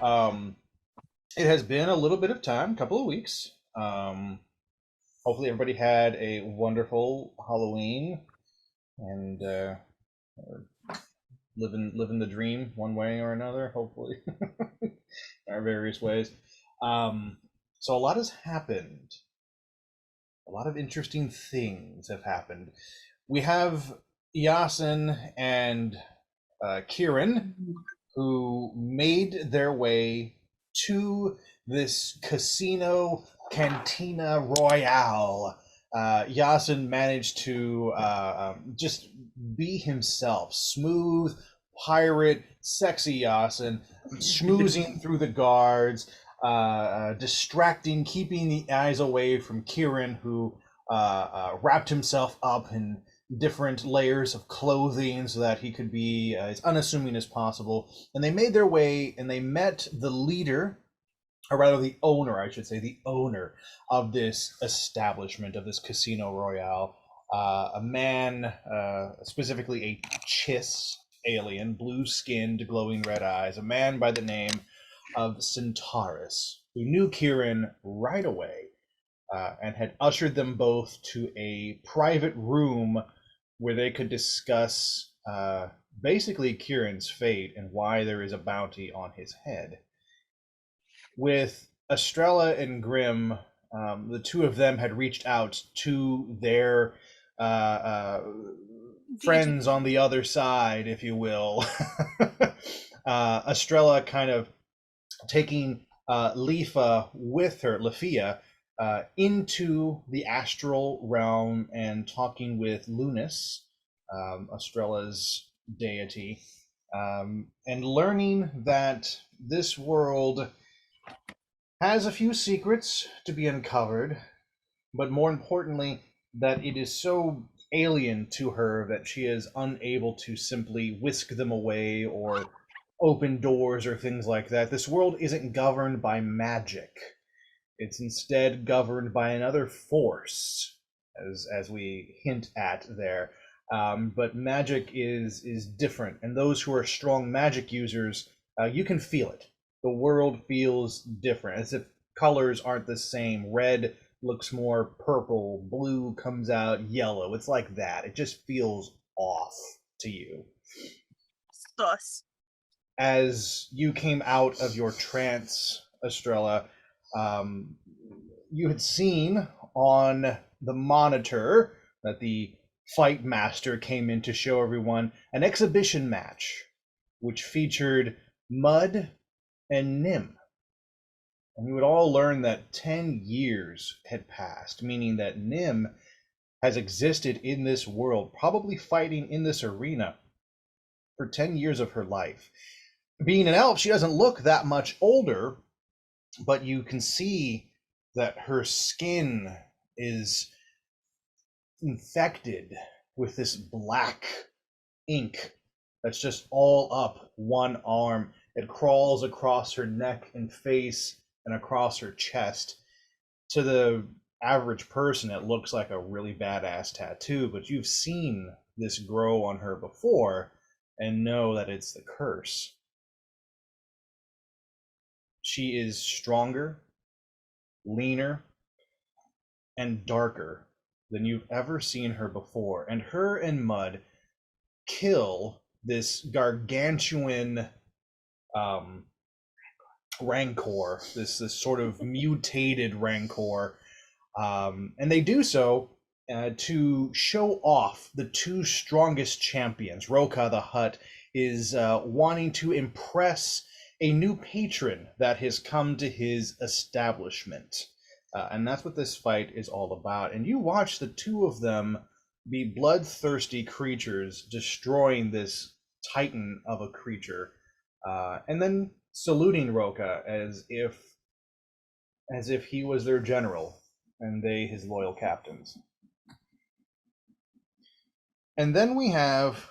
It has been a little bit of time, a couple of weeks. Hopefully, everybody had a wonderful Halloween and living the dream one way or another. Hopefully, in our various ways. So a lot has happened. A lot of interesting things have happened. We have Yasin and Kieran who made their way to this casino cantina royale. Yasin managed to just be himself, smooth pirate, sexy Yasin, schmoozing through the guards, distracting, keeping the eyes away from Kieran, who wrapped himself up in different layers of clothing so that he could be as unassuming as possible. And they made their way and they met the leader, or rather the owner, I should say, the owner of this establishment, of this casino royale. A man, specifically a Chiss alien, blue skinned, glowing red eyes, a man by the name of Centaurus, who knew Kieran right away and had ushered them both to a private room where they could discuss basically Kieran's fate and why there is a bounty on his head. With Estrella and Grimm, the two of them had reached out to their uh, uh, friends on the other side, if you will. Estrella kind of taking Lifa with her, Lafia, into the astral realm and talking with Lunas, Estrella's deity, and learning that this world has a few secrets to be uncovered, but more importantly, that it is so alien to her that she is unable to simply whisk them away or open doors or things like that. This world isn't governed by magic. It's instead governed by another force, as we hint at there. But magic is different, and those who are strong magic users, you can feel it. The world feels different, as if colors aren't the same. Red looks more purple, blue comes out yellow. It's like that. It just feels off to you. Sus. As you came out of your trance, Estrella, um, you had seen on the monitor that the fight master came in to show everyone an exhibition match, which featured Mud and Nim. And we would all learn that 10 years had passed, meaning that Nim has existed in this world, probably fighting in this arena for 10 years of her life. Being an elf, she doesn't look that much older, but you can see that her skin is infected with this black ink that's just all up one arm. It crawls across her neck and face and across her chest. To the average person, it looks like a really badass tattoo, but you've seen this grow on her before and know that it's the curse. She is stronger, leaner, and darker than you've ever seen her before. And her and Mud kill this gargantuan um, rancor, this sort of mutated rancor. And they do so to show off the two strongest champions. Roka the Hutt is wanting to impress a new patron that has come to his establishment. And that's what this fight is all about. And you watch the two of them be bloodthirsty creatures destroying this titan of a creature, and then saluting Roka as if he was their general and they his loyal captains. And then we have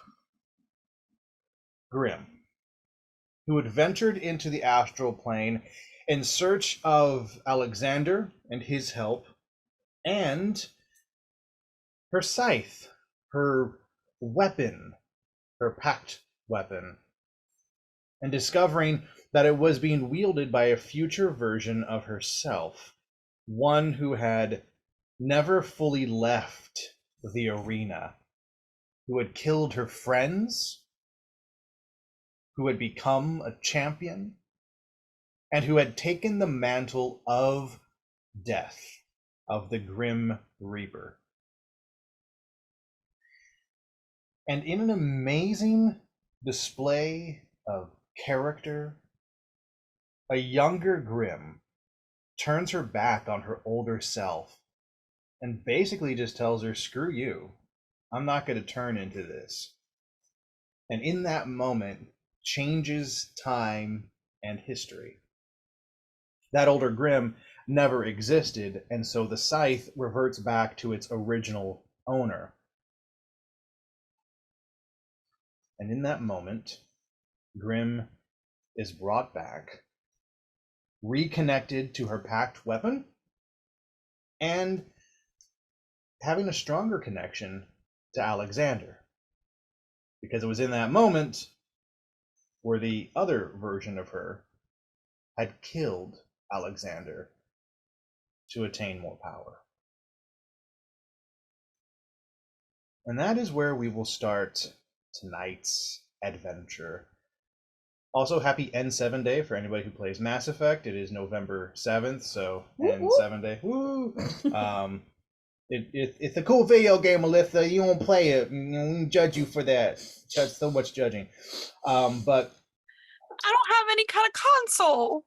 Grimm, who had ventured into the astral plane in search of Alexander and his help, and her scythe, her weapon, her pact weapon. and discovering that it was being wielded by a future version of herself, one who had never fully left the arena, who had killed her friends, who had become a champion, and who had taken the mantle of death, of the Grim Reaper. And in an amazing display of character, a younger Grim turns her back on her older self and basically just tells her, screw you. I'm not going to turn into this. And in that moment, changes time and history. That older Grim never existed, and so the scythe reverts back to its original owner. And in that moment, Grim is brought back, reconnected to her packed weapon, and having a stronger connection to Alexander. Because it was in that moment where the other version of her had killed Alexander to attain more power. And that is where we will start tonight's adventure. Also, happy N7 Day for anybody who plays Mass Effect. It is November 7th, so N7 Day. Woo! It's a cool video game, Alyssa. You won't play it. We don't judge you for that. So much judging. But I don't have any kind of console.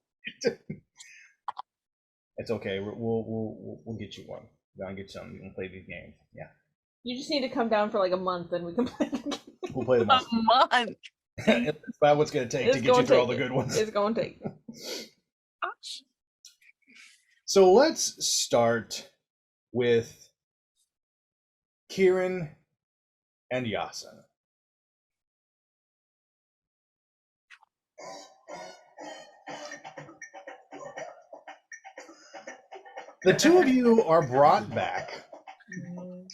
It's okay. We'll get you one. We're gonna get you something. You can play these games. Yeah. You just need to come down for like a month and we can play. We'll play them A all. month. It's about what's gonna take to get you through all the good ones. It's going to take. Gosh. So let's start with Kieran and Yasin. The two of you are brought back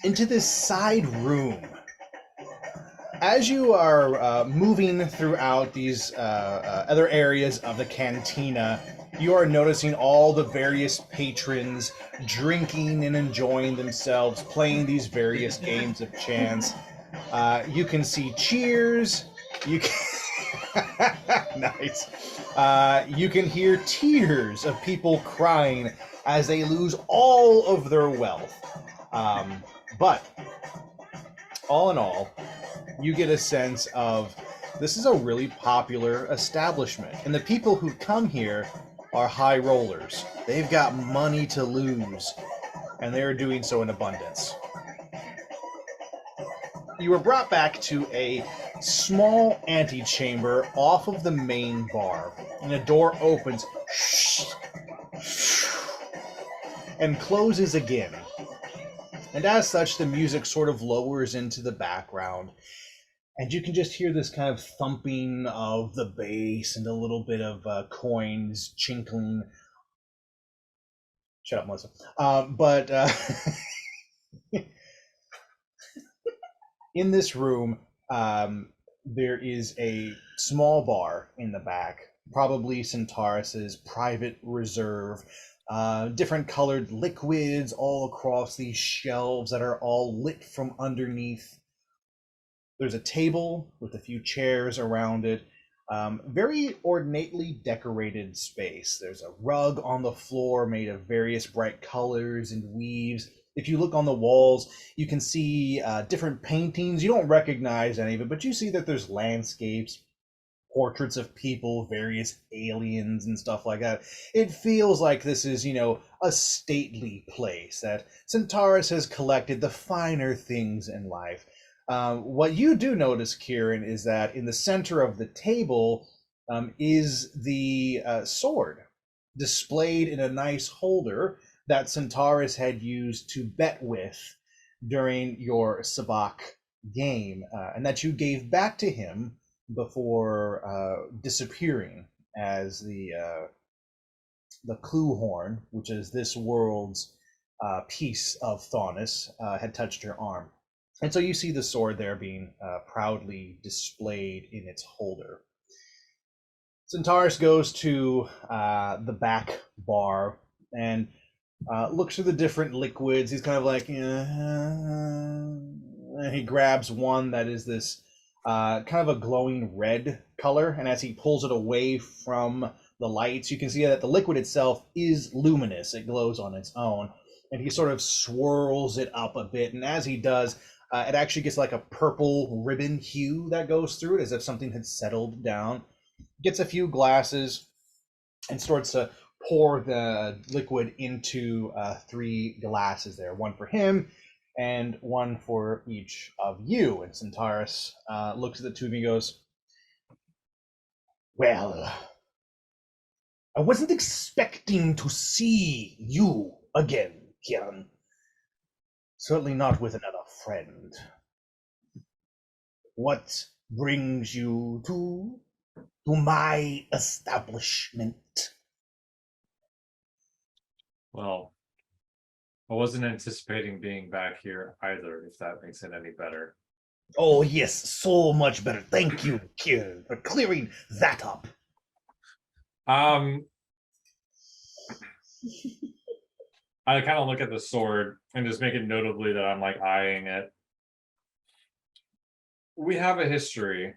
into this side room. As you are moving throughout these other areas of the cantina, you are noticing all the various patrons drinking and enjoying themselves, playing these various games of chance. You can see cheers. You can nice. You can hear tears of people crying as they lose all of their wealth. But all in all, you get a sense of this is a really popular establishment. And the people who come here are high rollers. They've got money to lose, and they're doing so in abundance. You were brought back to a small antechamber off of the main bar, and a door opens and closes again. And as such, the music sort of lowers into the background, and you can just hear this kind of thumping of the bass and a little bit of coins chinkling. Shut up, Melissa. But in this room, there is a small bar in the back, probably Centaurus's private reserve. Different colored liquids all across these shelves that are all lit from underneath. There's a table with a few chairs around it. Very ornately decorated space. There's a rug on the floor made of various bright colors and weaves. If you look on the walls, you can see different paintings. You don't recognize any of it, but you see that there's landscapes, portraits of people, various aliens and stuff like that. It feels like this is, a stately place, that Centaurus has collected the finer things in life. What you do notice, Kieran, is that in the center of the table is the sword displayed in a nice holder that Centaurus had used to bet with during your Sabak game, and that you gave back to him before disappearing as the clue horn, which is this world's piece of Faunus, had touched your arm. And so you see the sword there being proudly displayed in its holder. Centaurus goes to the back bar and looks through the different liquids. He's kind of like, and he grabs one that is this kind of a glowing red color. And as he pulls it away from the lights, you can see that the liquid itself is luminous. It glows on its own. And he sort of swirls it up a bit. And as he does, it actually gets like a purple ribbon hue that goes through it, as if something had settled down. Gets a few glasses and starts to pour the liquid into 3 glasses there, one for him and one for each of you. And Centaurus looks at the two of you and goes, well, I wasn't expecting to see you again, Kieran. Certainly not with another friend. What brings you to my establishment? Well, I wasn't anticipating being back here either, if that makes it any better. Oh, yes, so much better. Thank you, Kieran, for clearing that up. I kind of look at the sword and just make it notably that I'm like eyeing it. We have a history,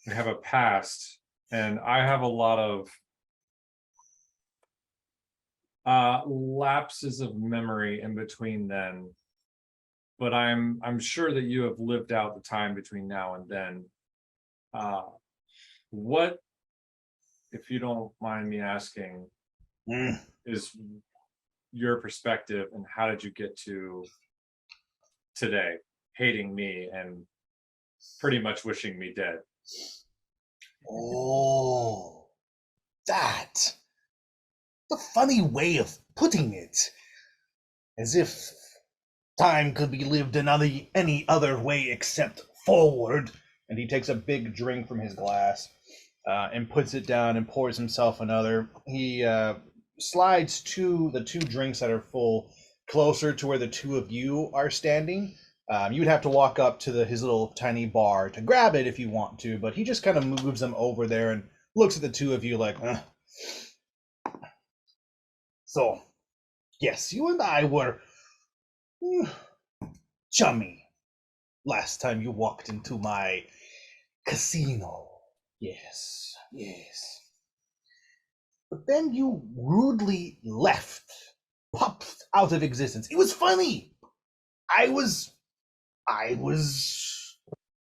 we have a past, and I have a lot of lapses of memory in between then. But I'm sure that you have lived out the time between now and then. What, if you don't mind me asking, is your perspective, and how did you get to today, hating me and pretty much wishing me dead? Oh, that. The funny way of putting it. As if time could be lived in any other way except forward. And he takes a big drink from his glass and puts it down and pours himself another. He slides the 2 drinks that are full closer to where the 2 of you are standing. You would have to walk up to his little tiny bar to grab it if you want to, but he just kind of moves them over there and looks at the 2 of you like, So, yes, you and I were chummy last time you walked into my casino. Yes, yes. But then you rudely left, popped out of existence. It was funny. I was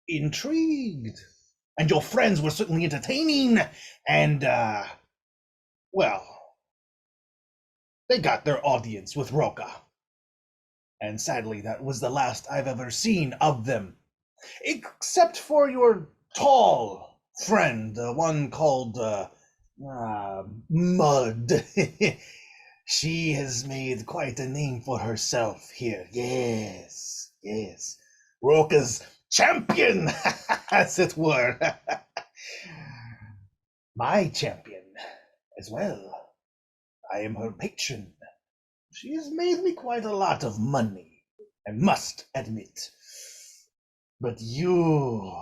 intrigued. And your friends were certainly entertaining. And, well, they got their audience with Roka. And sadly, that was the last I've ever seen of them. Except for your tall friend, the one called, Mud. She has made quite a name for herself here. Yes, yes. Roka's champion, as it were. My champion as well. I am her patron. She has made me quite a lot of money, I must admit. But you,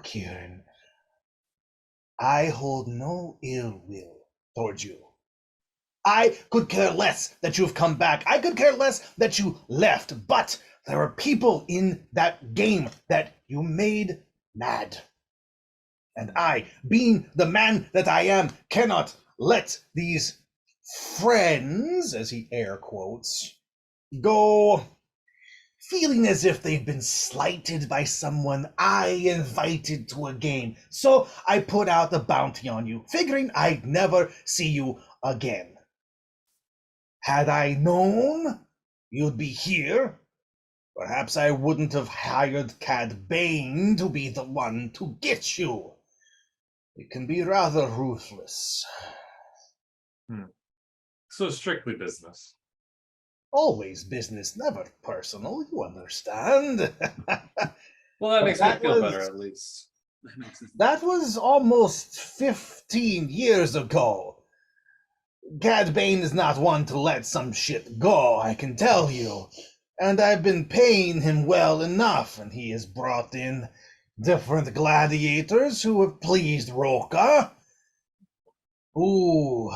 Kieran, I hold no ill will towards you. I could care less that you've come back. I could care less that you left, but there are people in that game that you made mad. And I, being the man that I am, cannot let these friends, as he air quotes, go feeling as if they've been slighted by someone I invited to a game. So I put out the bounty on you, figuring I'd never see you again. Had I known you'd be here, perhaps I wouldn't have hired Cad Bane to be the one to get you. It can be rather ruthless. So strictly business. Always business, never personal, you understand. Well, that makes me feel better, at least. That was almost 15 years ago. Cad Bane is not one to let some shit go, I can tell you. And I've been paying him well enough, and he has brought in different gladiators who have pleased Roka. Ooh,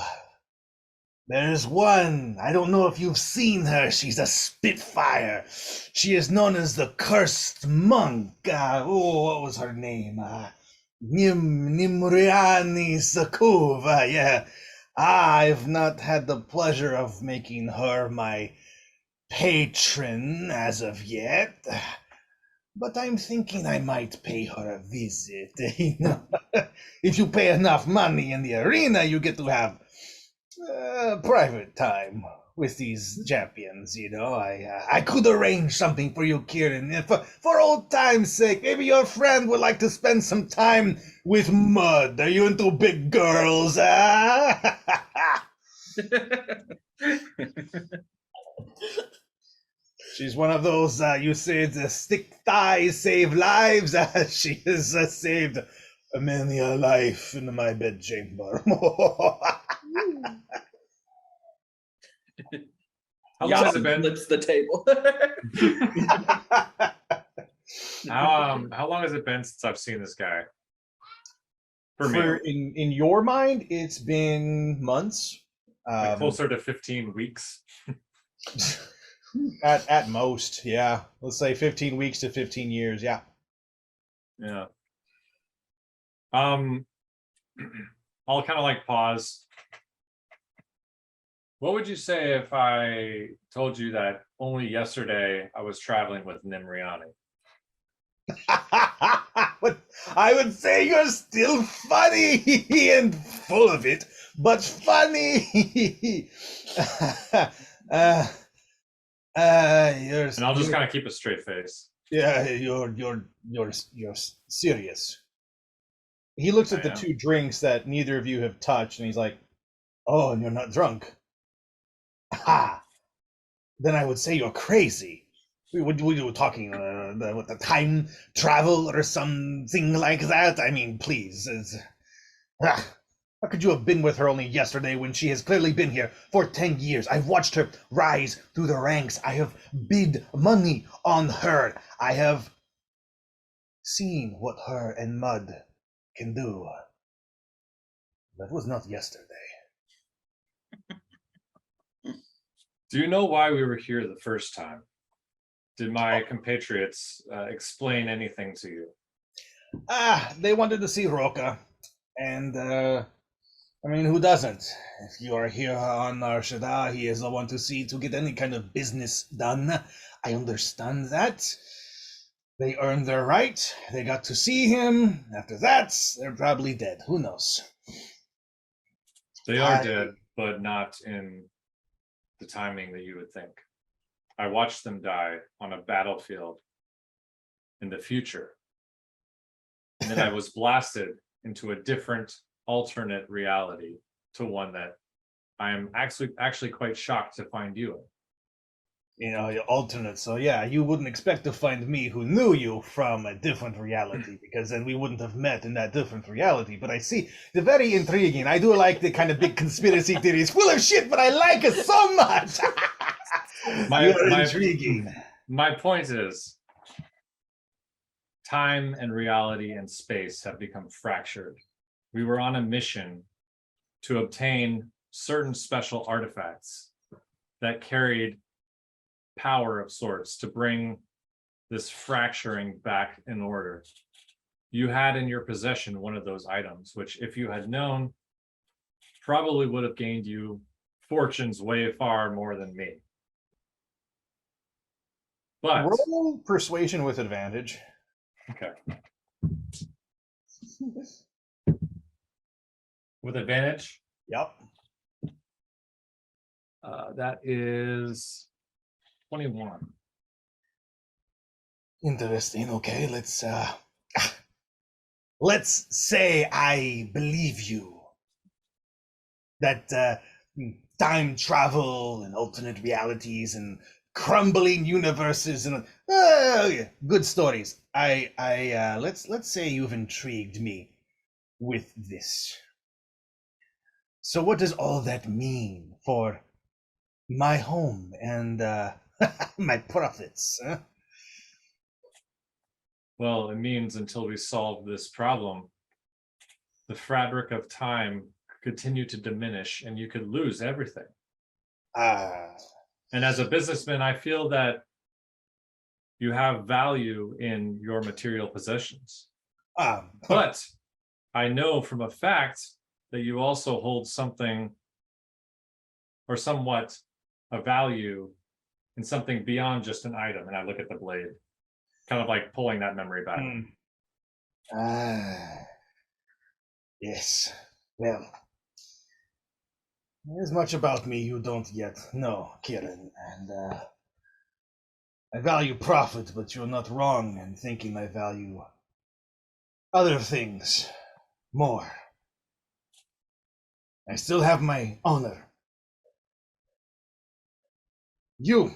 there's one. I don't know if you've seen her. She's a Spitfire. She is known as the Cursed Monk. What was her name? Nimriani Sakova. Yeah. I've not had the pleasure of making her my patron as of yet, but I'm thinking I might pay her a visit. If you pay enough money in the arena, you get to have private time with these champions. I could arrange something for you, Kieran. If, for old time's sake, maybe your friend would like to spend some time with Mud. Are you into big girls? She's one of those, you say the stick thighs save lives. She has saved many a life in my bedchamber. How long has it been? Flips the table. How long has it been since I've seen this guy? For me, in your mind, it's been months. like closer to 15 weeks. At most, yeah. Let's say 15 weeks to 15 years, yeah. Yeah. I'll kind of like pause. What would you say if I told you that only yesterday I was traveling with Nimriani? I would say you're still funny and full of it, but funny. And I'll just kind of keep a straight face. Yeah, you're serious. He looks at the two drinks that neither of you have touched, and he's like, "Oh, and you're not drunk." Ha! Then I would say you're crazy. We were talking with the time travel or something like that. I mean, please. How could you have been with her only yesterday when she has clearly been here for 10 years? I've watched her rise through the ranks. I have bid money on her. I have seen what her and Mud can do. That was not yesterday. Do you know why we were here the first time? Did my compatriots explain anything to you? They wanted to see Roca. And, I mean, who doesn't? If you are here on Narshada, he is the one to see to get any kind of business done. I understand that. They earned their right. They got to see him. After that, they're probably dead. Who knows? They are dead, but not in the timing that you would think. I watched them die on a battlefield in the future. And then I was blasted into a different alternate reality to one that I am actually quite shocked to find you in. You know, you're alternate, so yeah, you wouldn't expect to find me who knew you from a different reality, because then we wouldn't have met in that different reality. But I see, they're very intriguing. I do like the kind of big conspiracy theories, full of shit, but I like it so much. You're intriguing. My point is, time and reality and space have become fractured. We were on a mission to obtain certain special artifacts that carried power of sorts to bring this fracturing back in order. You had in your possession one of those items, which if you had known, probably would have gained you fortunes way far more than me. But roll persuasion with advantage. Okay. With advantage? Yep. That is 21. Interesting. Okay, let's say I believe you that time travel and alternate realities and crumbling universes and good stories. Let's say you've intrigued me with this. So what does all that mean for my home and my profits? Huh? Well, it means until we solve this problem, the fabric of time continue to diminish and you could lose everything. Ah, And as a businessman, I feel that you have value in your material possessions. But I know from a fact that you also hold something or somewhat a value in something beyond just an item. And I look at the blade, kind of like pulling that memory back. Yes. Well, there's much about me you don't yet know, Kieran, and I value profit, but you're not wrong in thinking I value other things more. I still have my honor. You,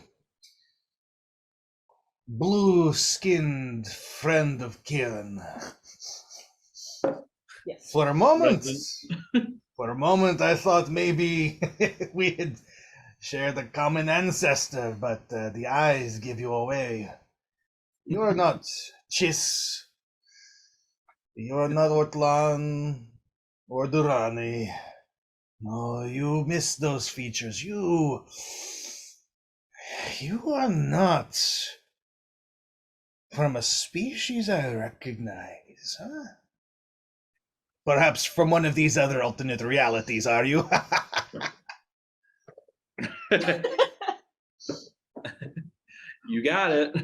blue-skinned friend of Kieran. Yes. For a moment, I thought maybe we had shared a common ancestor, but the eyes give you away. You're not Chiss. You're not Ortlan or Durrani. No, you missed those features. You are not from a species I recognize, huh? Perhaps from one of these other alternate realities, are you? You got it.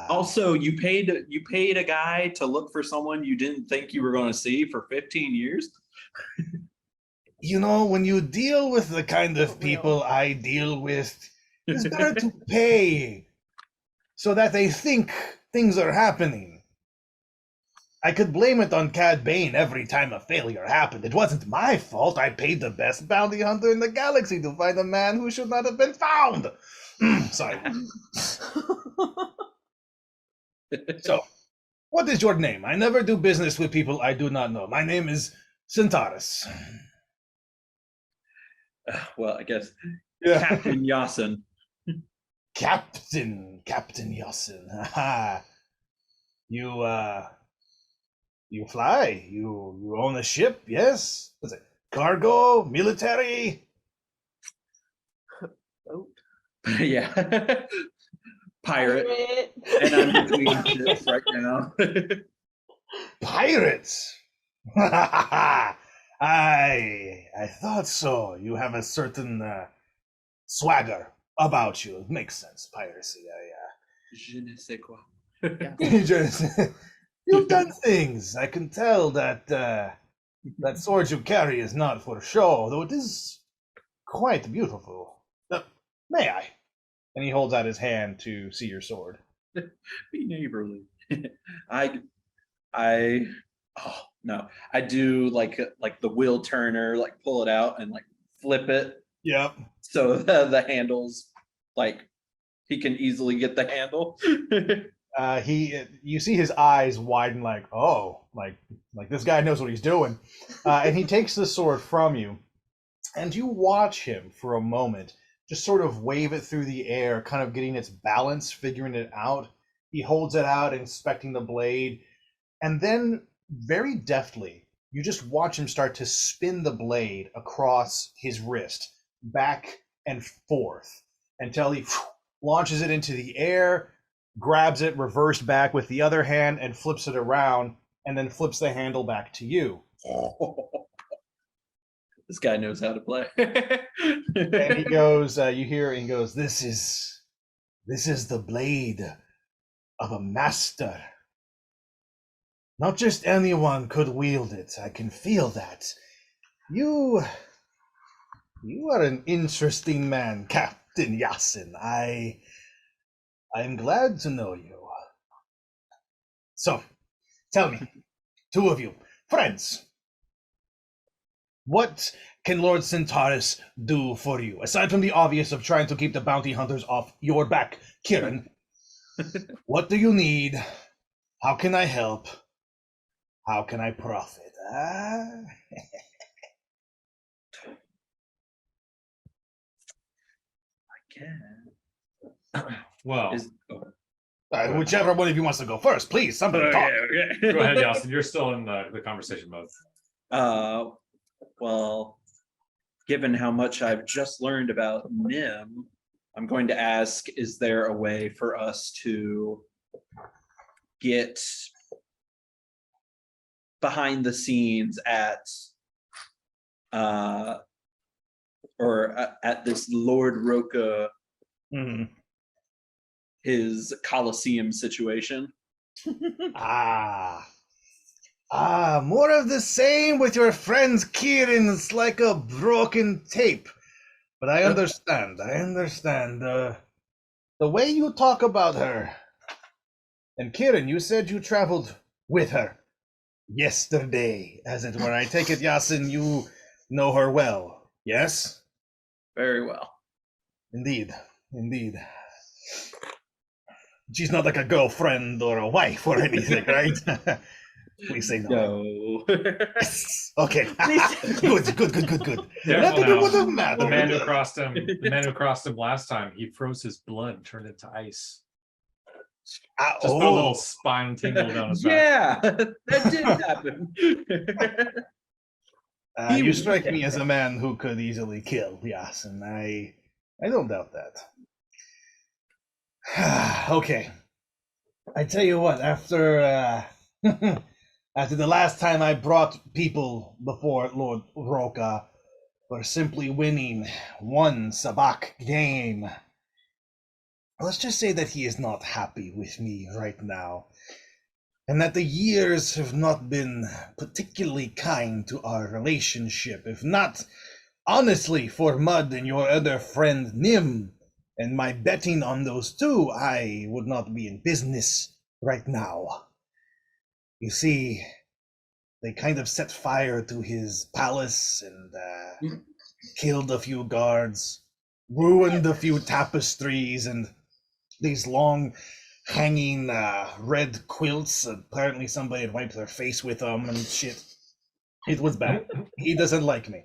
Also, you paid a guy to look for someone you didn't think you were going to see for 15 years. You know, when you deal with the kind of people I deal with, it's better to pay so that they think things are happening. I could blame it on Cad Bane every time a failure happened. It wasn't my fault. I paid the best bounty hunter in the galaxy to find a man who should not have been found. Sorry. So, what is your name? I never do business with people I do not know. My name is Centaurus. Well, I guess Captain Yasin. Captain Yasin. You fly. You own a ship, yes? What's it? Cargo? Military? Yeah. Pirate. And I'm between ships right now. Pirates? I thought so. You have a certain swagger about you. It makes sense. Piracy. Je ne sais quoi. You've done things. I can tell that that sword you carry is not for show, though it is quite beautiful. May I? And he holds out his hand to see your sword. Be neighborly. I do like the wheel turner, like pull it out and like flip it. Yep. So the handles, like he can easily get the handle. You see his eyes widen, like, oh, like this guy knows what he's doing. And he takes the sword from you, and you watch him for a moment just sort of wave it through the air, kind of getting its balance, figuring it out. He holds it out, inspecting the blade, and then very deftly, you just watch him start to spin the blade across his wrist, back and forth, until he launches it into the air, grabs it reversed back with the other hand, and flips it around, and then flips the handle back to you. This guy knows how to play. And he goes, you hear, and he goes, this is the blade of a master. Not just anyone could wield it. I can feel that. You are an interesting man, Captain Yasin. I'm glad to know you. So, tell me, two of you, friends, what can Lord Centaurus do for you? Aside from the obvious of trying to keep the bounty hunters off your back, Kieran, what do you need? How can I help? How can I profit? I can. Well, whichever one of you wants to go first, please. Somebody talk. Go ahead, Yasin. You're still in the conversation mode. Well, given how much I've just learned about Nim, I'm going to ask, is there a way for us to get behind the scenes at this Lord Roca, his Colosseum situation? More of the same with your friends Kieran. It's like a broken tape. But I understand. The way you talk about her. And Kieran, you said you traveled with her yesterday, as it were. I take it, Yasin, you know her well. Yes? Very well. Indeed. She's not like a girlfriend or a wife or anything, right? Please say no. No. Yes. Okay. Good. Careful Nothing now. would have The mattered. man who crossed him last time, he froze his blood and turned it to ice. Just put a little spine tingle down his back. Yeah, that did happen. You strike me as a man who could easily kill, yes, and I don't doubt that. Okay. I tell you what, after after the last time I brought people before Lord Roca for simply winning one sabak game, let's just say that he is not happy with me right now, and that the years have not been particularly kind to our relationship. If not, honestly, for Mud and your other friend Nim, and my betting on those two, I would not be in business right now. You see, they kind of set fire to his palace and killed a few guards, ruined a few tapestries, and these long hanging red quilts. Apparently somebody had wiped their face with them and shit. It was bad. He doesn't like me.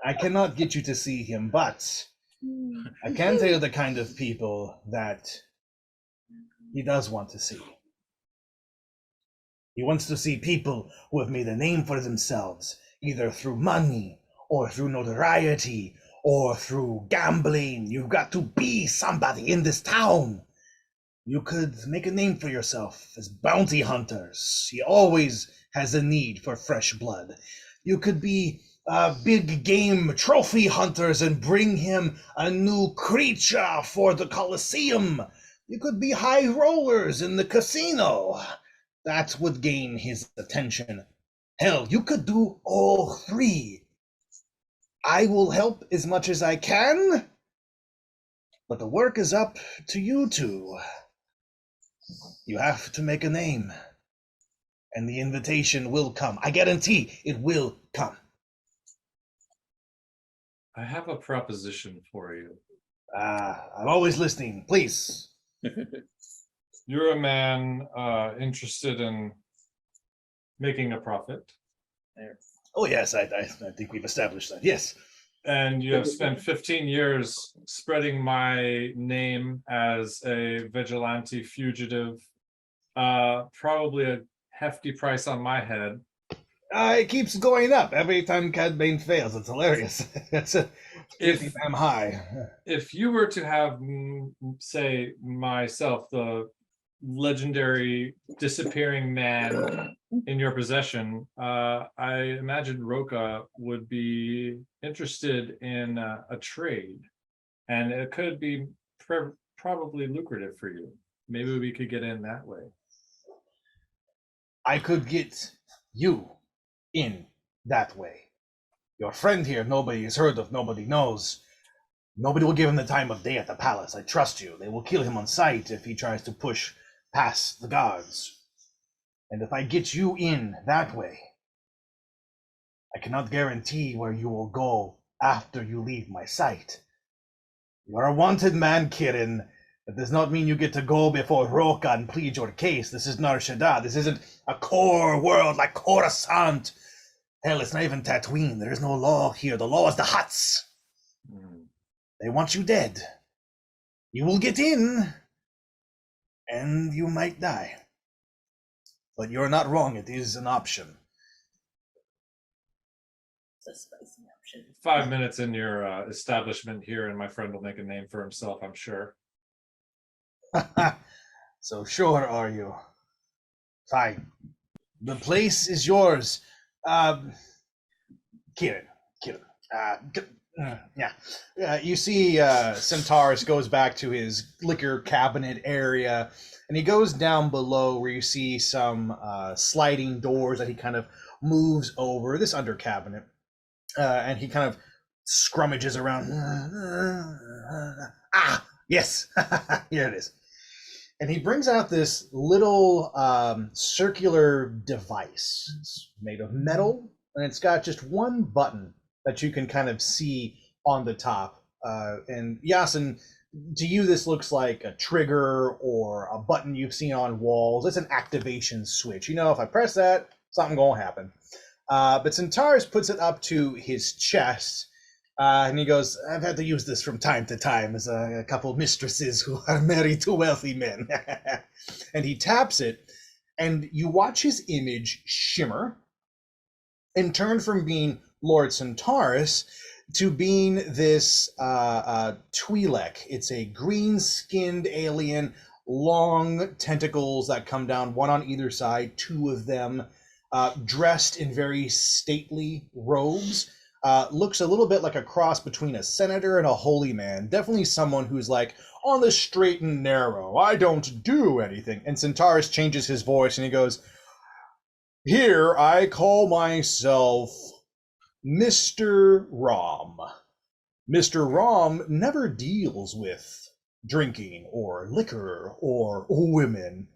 I cannot get you to see him, but I can tell you the kind of people that he does want to see. He wants to see people who have made a name for themselves, either through money, or through notoriety, or through gambling. You've got to be somebody in this town. You could make a name for yourself as bounty hunters. He always has a need for fresh blood. You could be big game trophy hunters and bring him a new creature for the Colosseum. You could be high rollers in the casino. That would gain his attention. Hell, you could do all three. I will help as much as I can, but the work is up to you two. You have to make a name, and the invitation will come. I guarantee it will come. I have a proposition for you. I'm always listening. Please. You're a man interested in making a profit. Oh, yes, I think we've established that. Yes. And you have spent 15 years spreading my name as a vigilante fugitive. Probably a hefty price on my head. It keeps going up every time Cad Bane fails. It's hilarious. It's pretty damn high. If you were to have, say, myself, the legendary disappearing man in your possession, I imagine Roca would be interested in a trade, and it could be probably lucrative for you. Maybe we could get in that way. I could get you in that way. Your friend here, nobody has heard of, nobody knows. Nobody will give him the time of day at the palace. I trust you. They will kill him on sight if he tries to push past the guards. And if I get you in that way, I cannot guarantee where you will go after you leave my sight. You are a wanted man, Kirin. That does not mean you get to go before Roca and plead your case. This is Nar Shaddaa. This isn't a core world like Coruscant. Hell, it's not even Tatooine. There is no law here. The law is the Hutts. They want you dead. You will get in, and you might die. But you're not wrong. It is an option. It's a spicy option. 5 minutes in your establishment here, and my friend will make a name for himself, I'm sure. So sure are you? Fine. The place is yours. Kieran. You see Centaurus goes back to his liquor cabinet area, and he goes down below where you see some sliding doors that he kind of moves over this under cabinet, and he kind of scrummages around. Yes, here it is. And he brings out this little circular device. It's made of metal, and it's got just one button that you can kind of see on the top. And Yasin, to you, this looks like a trigger or a button you've seen on walls. It's an activation switch. You know, if I press that, something gonna happen. But Centaurus puts it up to his chest, and he goes, I've had to use this from time to time as a couple mistresses who are married to wealthy men. And he taps it, and you watch his image shimmer and turn from being Lord Centaurus to being this Twi'lek. It's a green-skinned alien, long tentacles that come down, one on either side, two of them, dressed in very stately robes. Looks a little bit like a cross between a senator and a holy man. Definitely someone who's like, on the straight and narrow, I don't do anything. And Centaurus changes his voice and he goes, here I call myself Mr. Rom. Mr. Rom never deals with drinking or liquor or women.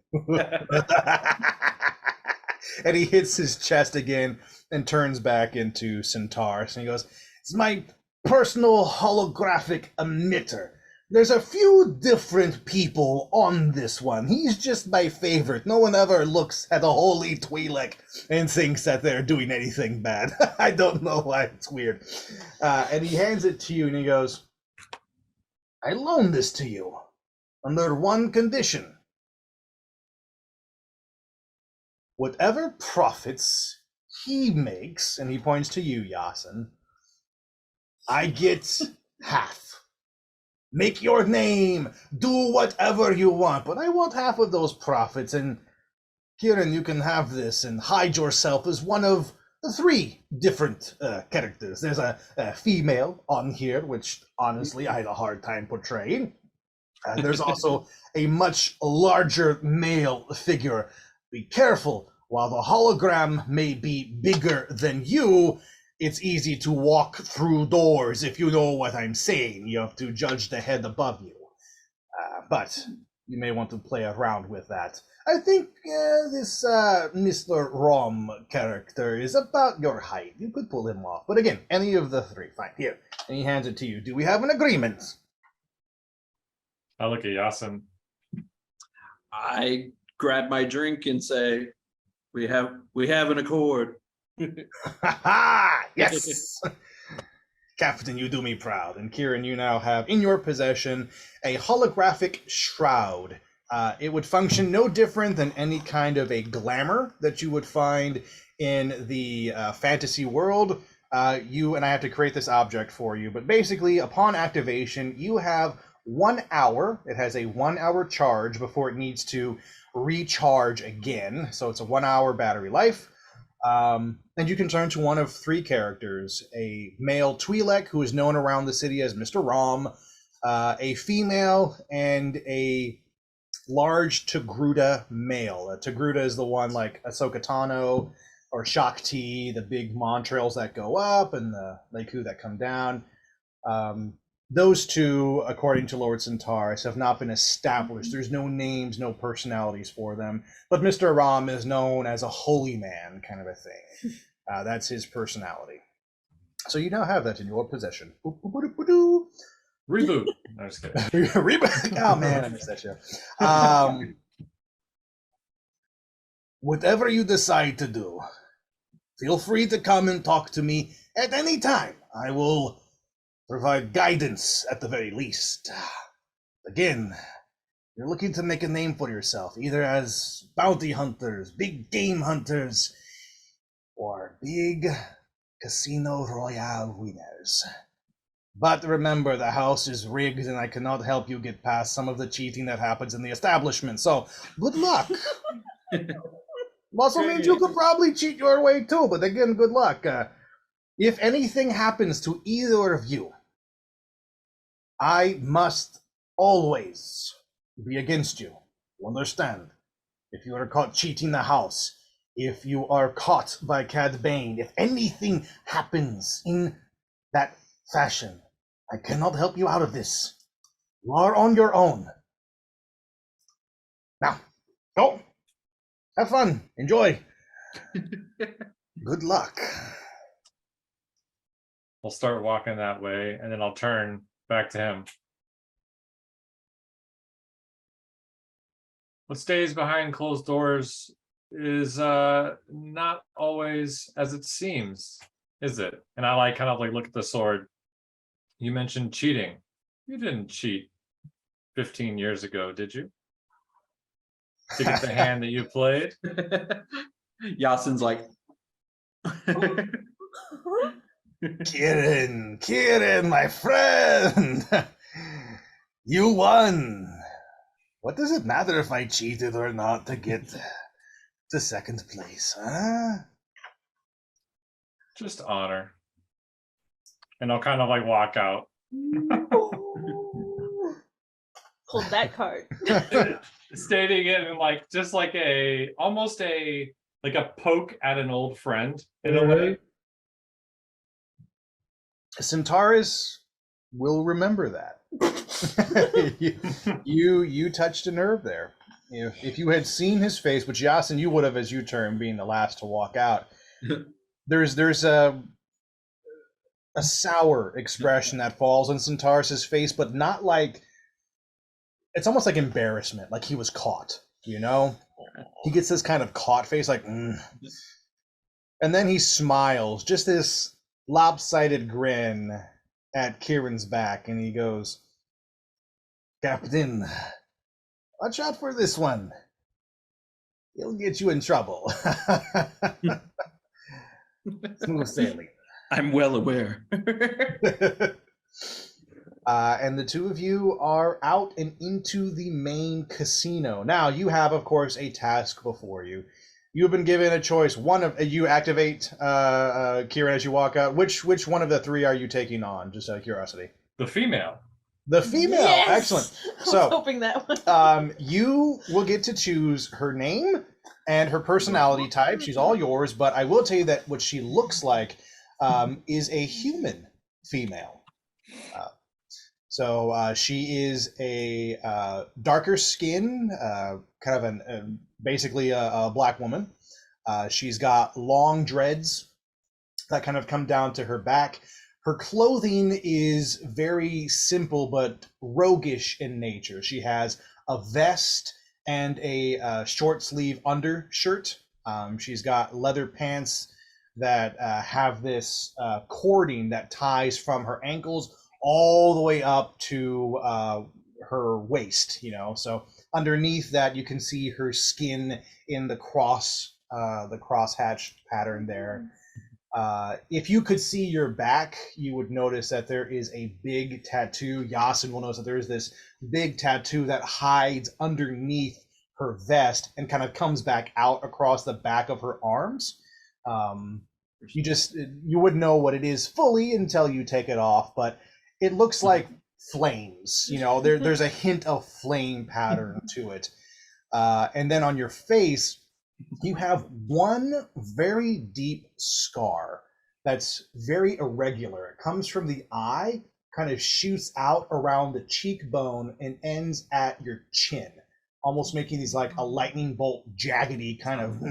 And he hits his chest again and turns back into Centaurus. And he goes, it's my personal holographic emitter. There's a few different people on this one. He's just my favorite. No one ever looks at a holy Twi'lek and thinks that they're doing anything bad. I don't know why. It's weird. And he hands it to you and he goes, I loan this to you under one condition. Whatever profits he makes, and he points to you, Yasin, I get half. Make your name, do whatever you want, but I want half of those profits, and Kieran, you can have this and hide yourself as one of the three different characters. There's a female on here, which honestly I had a hard time portraying. There's also a much larger male figure. Be careful, while the hologram may be bigger than you, it's easy to walk through doors, if you know what I'm saying. You have to judge the head above you. But you may want to play around with that. I think this Mr. Rom character is about your height. You could pull him off. But again, any of the three. Fine, here. And he hands it to you. Do we have an agreement? I look at Yasin. I grab my drink and say, we have an accord. Yes. Captain, you do me proud. And Kieran, you now have in your possession a holographic shroud. It would function no different than any kind of a glamour that you would find in the fantasy world. You and I have to create this object for you, but basically upon activation you have 1 hour. It has a 1 hour charge before it needs to recharge again, so it's a 1 hour battery life. And you can turn to one of three characters: a male Twi'lek who is known around the city as Mr. Rom, a female, and a large Togruta male. Togruta is the one like Ahsoka Tano or Shakti, the big montrails that go up and the Leku that come down. Those two, according to Lord Centaurus, have not been established. There's no names, no personalities for them. But Mr. Ram is known as a holy man, kind of a thing. That's his personality. So you now have that in your possession. Reboot. No, just kidding. Reboot. Oh man, I missed that show. Whatever you decide to do, feel free to come and talk to me at any time. I will provide guidance at the very least. Again, you're looking to make a name for yourself, either as bounty hunters, big game hunters, or big Casino Royale winners. But remember, the house is rigged and I cannot help you get past some of the cheating that happens in the establishment, so good luck. Also means you could probably cheat your way too, but again, good luck. If anything happens to either of you, I must always be against you. You understand? If you are caught cheating the house, if you are caught by Cad Bane, if anything happens in that fashion, I cannot help you out of this. You are on your own. Now, go. Have fun. Enjoy. Good luck. I'll start walking that way, and then I'll turn back to him. What stays behind closed doors is not always as it seems, is it? And I kind of look at the sword. You mentioned cheating. You didn't cheat 15 years ago, did you? To get the hand that you played? Yasin's like, Kieran, my friend. You won. What does it matter if I cheated or not to get to second place, huh? Just honor. And I'll kind of walk out. Hold that card. Stating it in almost a poke at an old friend in a way. Centaurus will remember that. you touched a nerve there. If you had seen his face, which Yasin you would have as you turn, being the last to walk out, there's a sour expression that falls on Centaurus' face, but not like, it's almost like embarrassment, like he was caught, you know? He gets this kind of caught face, like, And then he smiles, just this lopsided grin at Kieran's back, and he goes, Captain, watch out for this one. He'll get you in trouble. Smooth sailing. I'm well aware. And the two of you are out and into the main casino. Now, you have, of course, a task before you. You've been given a choice. You activate Kieran as you walk out. Which one of the three are you taking on? Just out of curiosity. The female. The female. Yes! Excellent. I was So, hoping that one. you will get to choose her name and her personality type. She's all yours, but I will tell you that what she looks like is a human female. So she is a darker skin, kind of basically a black woman. She's got long dreads that kind of come down to her back. Her clothing is very simple but roguish in nature. She has a vest and a short sleeve undershirt. She's got leather pants that have this cording that ties from her ankles all the way up to her waist, So underneath that, you can see her skin in the crosshatch pattern there. If you could see your back, you would notice that there is a big tattoo. Yasin will notice that there is this big tattoo that hides underneath her vest and kind of comes back out across the back of her arms. You wouldn't know what it is fully until you take it off, but it looks like flames. There's a hint of flame pattern to it. And then on your face, you have one very deep scar that's very irregular. It comes from the eye, kind of shoots out around the cheekbone and ends at your chin, almost making these like a lightning bolt, jaggedy kind of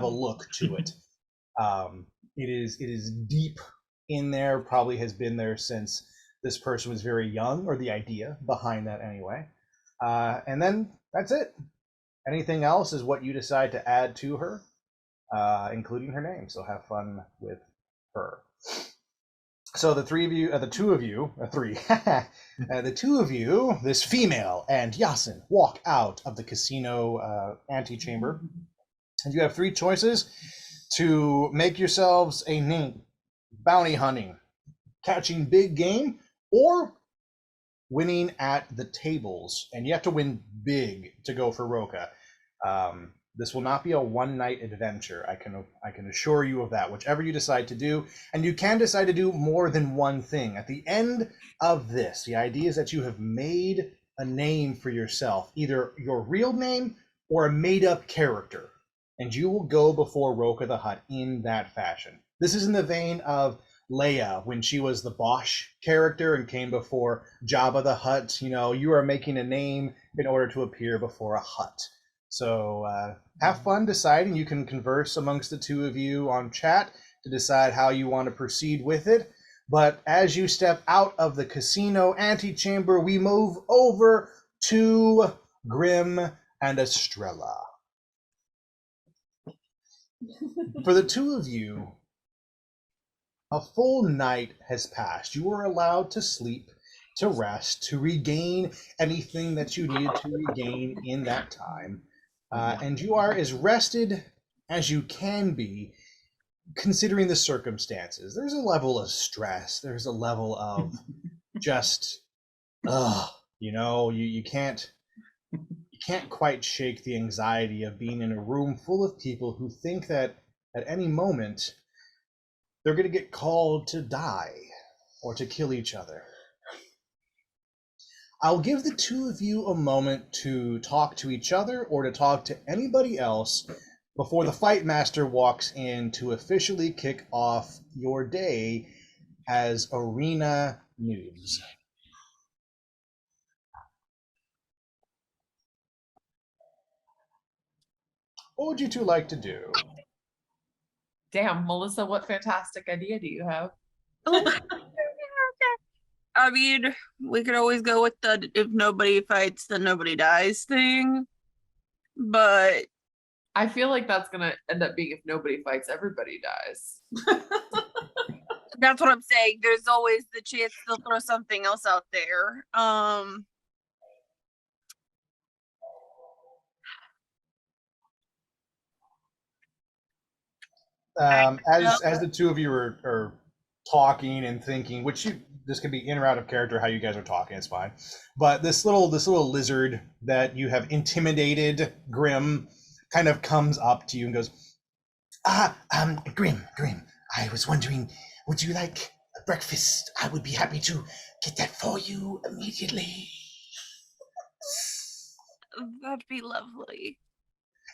a look to it. It is deep in there, probably has been there since this person was very young, or the idea behind that anyway. And then that's it. Anything else is what you decide to add to her, including her name. So have fun with her. So the two of you, this female and Yasin, walk out of the casino antechamber, and you have three choices to make yourselves a name bounty hunting, catching big game, or winning at the tables. And you have to win big to go for Roka. This will not be a one-night adventure. I can assure you of that. Whichever you decide to do, and you can decide to do more than one thing. At the end of this, the idea is that you have made a name for yourself, either your real name or a made-up character, and you will go before Roka the Hutt in that fashion. This is in the vein of Leia when she was the Bosch character and came before Jabba the Hutt. You know, you are making a name in order to appear before a hut. So have fun deciding. You can converse amongst the two of you on chat to decide how you want to proceed with it. But as you step out of the casino antechamber, we move over to Grim and Estrella. For the two of you, a full night has passed. You were allowed to sleep, to rest, to regain anything that you needed to regain in that time. And you are as rested as you can be, considering the circumstances. There's a level of stress. There's a level of just, you can't quite shake the anxiety of being in a room full of people who think that at any moment they're going to get called to die or to kill each other. I'll give the two of you a moment to talk to each other or to talk to anybody else before the Fight Master walks in to officially kick off your day as arena noobs. What would you two like to do? Damn, Melissa, what fantastic idea do you have? I mean, we could always go with the if nobody fights, then nobody dies thing. But I feel like that's gonna end up being if nobody fights, everybody dies. that's what I'm saying. There's always the chance they'll throw something else out there. As the two of you are talking and thinking, this could be in or out of character how you guys are talking, it's fine. But this little lizard that you have intimidated, Grim, kind of comes up to you and goes, Grim, I was wondering, would you like a breakfast? I would be happy to get that for you immediately. That'd be lovely.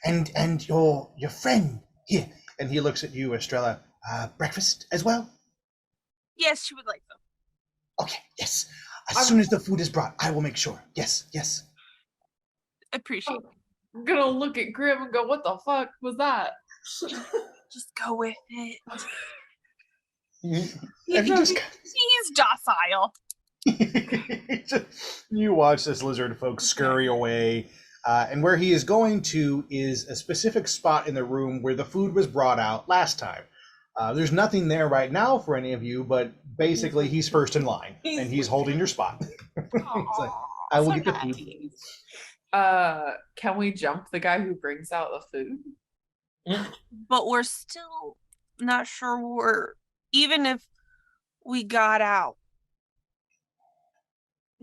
And your friend here, and he looks at you, Estrella, breakfast as well? Yes, she would like them. Okay, yes. As soon as the food is brought, I will make sure. Yes. Appreciate it. I'm gonna look at Grim and go, what the fuck was that? Just go with it. He's docile. You watch this lizard folk scurry away, and where he is going to is a specific spot in the room where the food was brought out last time. There's nothing there right now for any of you, but basically he's first in line, and he's holding your spot. He's like, I will get the food. Can we jump the guy who brings out the food? But we're still not sure even if we got out.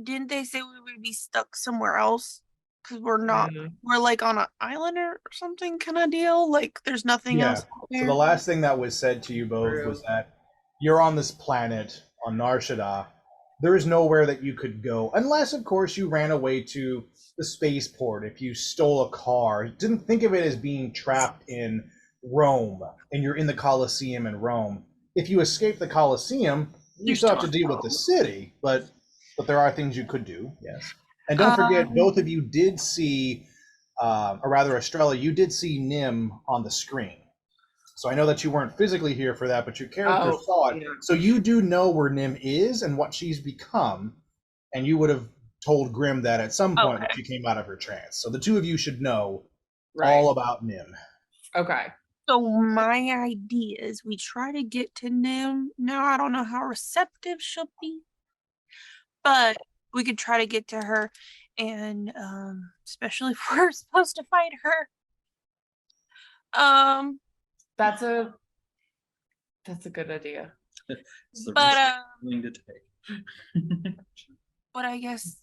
Didn't they say we would be stuck somewhere else? Because we're not, we're like on an island or something kind of deal. Like there's nothing else out there. So the last thing that was said to you both was that you're on this planet on Nar Shaddaa. There is nowhere that you could go, unless, of course, you ran away to the spaceport. If you stole a car, didn't think of it as being trapped in Rome, and you're in the Colosseum in Rome. If you escape the Colosseum, you still have to deal with the city, but there are things you could do. Yes, and don't forget, both of you did see, or rather, Estrella, you did see Nim on the screen. So I know that you weren't physically here for that, but your character saw it. Yeah. So you do know where Nim is and what she's become, and you would have told Grim that at some point when she came out of her trance. So the two of you should know all about Nim. Okay. So my idea is we try to get to Nim. Now I don't know how receptive she'll be, but we could try to get to her, and especially if we're supposed to fight her. That's a good idea. It's the But risk I'm willing to take. but I guess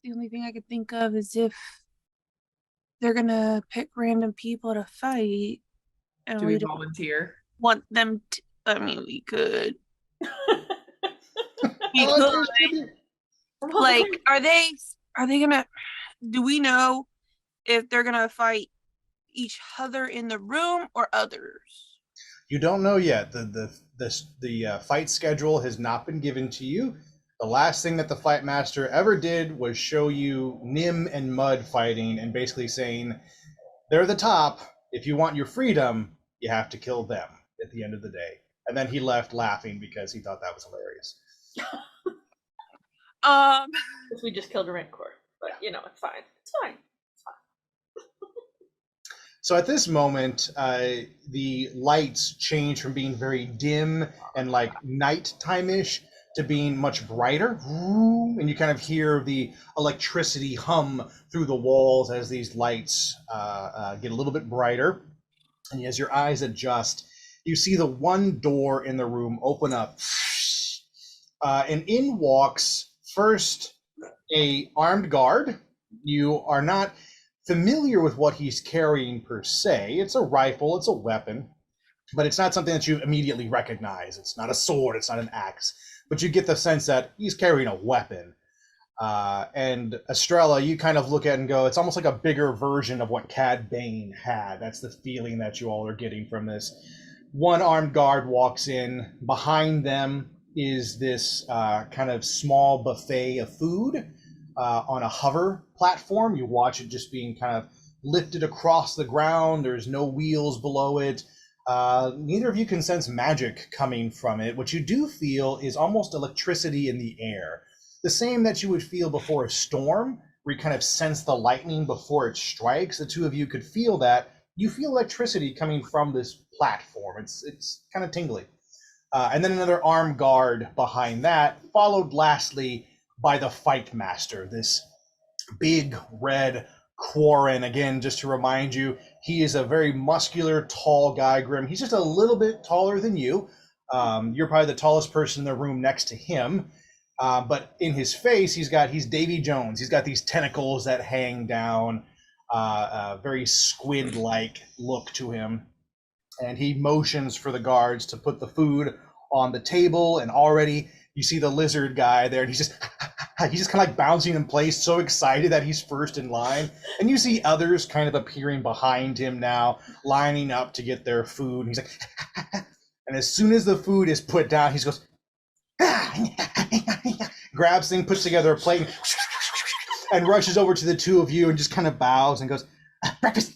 the only thing I could think of is if they're gonna pick random people to fight, and Do we we don't volunteer? want them to. I mean, we could. We Volunteers could. tribute. Like, are they gonna? Do we know if they're gonna fight each other in the room or others? You don't know yet. The fight schedule has not been given to you. The last thing that the fight master ever did was show you Nim and Mud fighting and basically saying, they're the top. If you want your freedom, you have to kill them at the end of the day. And then he left laughing because he thought that was hilarious. Because we just killed a Rancor. But, you know, it's fine. It's fine. So at this moment, the lights change from being very dim and like nighttime-ish to being much brighter. And you kind of hear the electricity hum through the walls as these lights get a little bit brighter. And as your eyes adjust, you see the one door in the room open up. And in walks first a armed guard. You are not familiar with what he's carrying per se. It's a rifle, it's a weapon, but it's not something that you immediately recognize. It's not a sword, it's not an axe, but you get the sense that he's carrying a weapon. And Estrella, you kind of look at it and go, it's almost like a bigger version of what Cad Bane had. That's the feeling that you all are getting from this. One armed guard walks in. Behind them is this kind of small buffet of food on a hover platform. You watch it just being kind of lifted across the ground. There's no wheels below it. Neither of you can sense magic coming from it. What you do feel is almost electricity in the air. The same that you would feel before a storm, where you kind of sense the lightning before it strikes. The two of you could feel that. You feel electricity coming from this platform. It's kind of tingly. And then another armed guard behind that, followed lastly by the fight master, this big red Quarren. Again, just to remind you, he is a very muscular, tall guy, Grim. He's just a little bit taller than you. You're probably the tallest person in the room next to him. But in his face, he's Davy Jones. He's got these tentacles that hang down, very squid-like look to him. And he motions for the guards to put the food on the table, and already you see the lizard guy there, and he's just kind of like bouncing in place, so excited that he's first in line. And you see others kind of appearing behind him now, lining up to get their food. And he's like, and as soon as the food is put down, he goes, grabs thing, puts together a plate, and rushes over to the two of you and just kind of bows and goes, breakfast.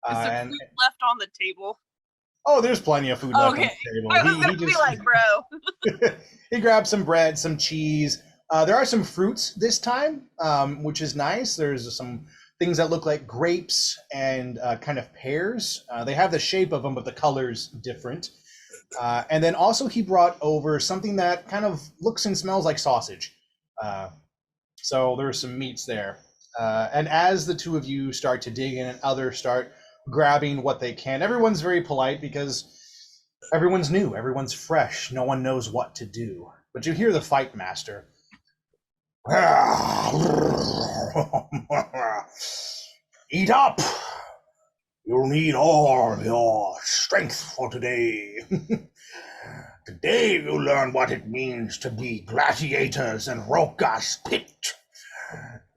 Is there And food left on the table? oh, there's plenty of food left Okay. on the table. I was gonna be like, bro. He grabs some bread, some cheese. There are some fruits this time, which is nice. There's some things that look like grapes and kind of pears. They have the shape of them, but the color's different. And then also he brought over something that kind of looks and smells like sausage. So there's some meats there. And as the two of you start to dig in and others start grabbing what they can, everyone's very polite because everyone's new, everyone's fresh, no one knows what to do. But you hear the fight master. Eat up! You'll need all of your strength for today. Today you'll learn what it means to be gladiators in Roka's pit.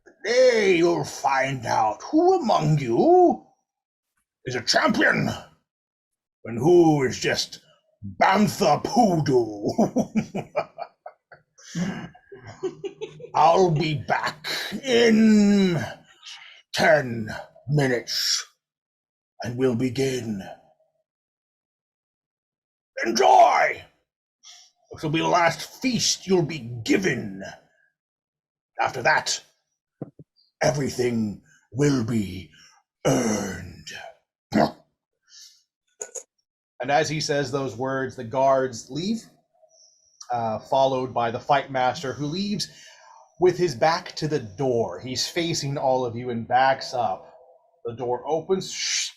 Today you'll find out who among you is a champion and who is just bantha poodoo. I'll be back in 10 minutes and we'll begin. Enjoy! This will be the last feast you'll be given. After that, everything will be earned. And as he says those words, the guards leave, followed by the fight master, who leaves with his back to the door. He's facing all of you and backs up. The door opens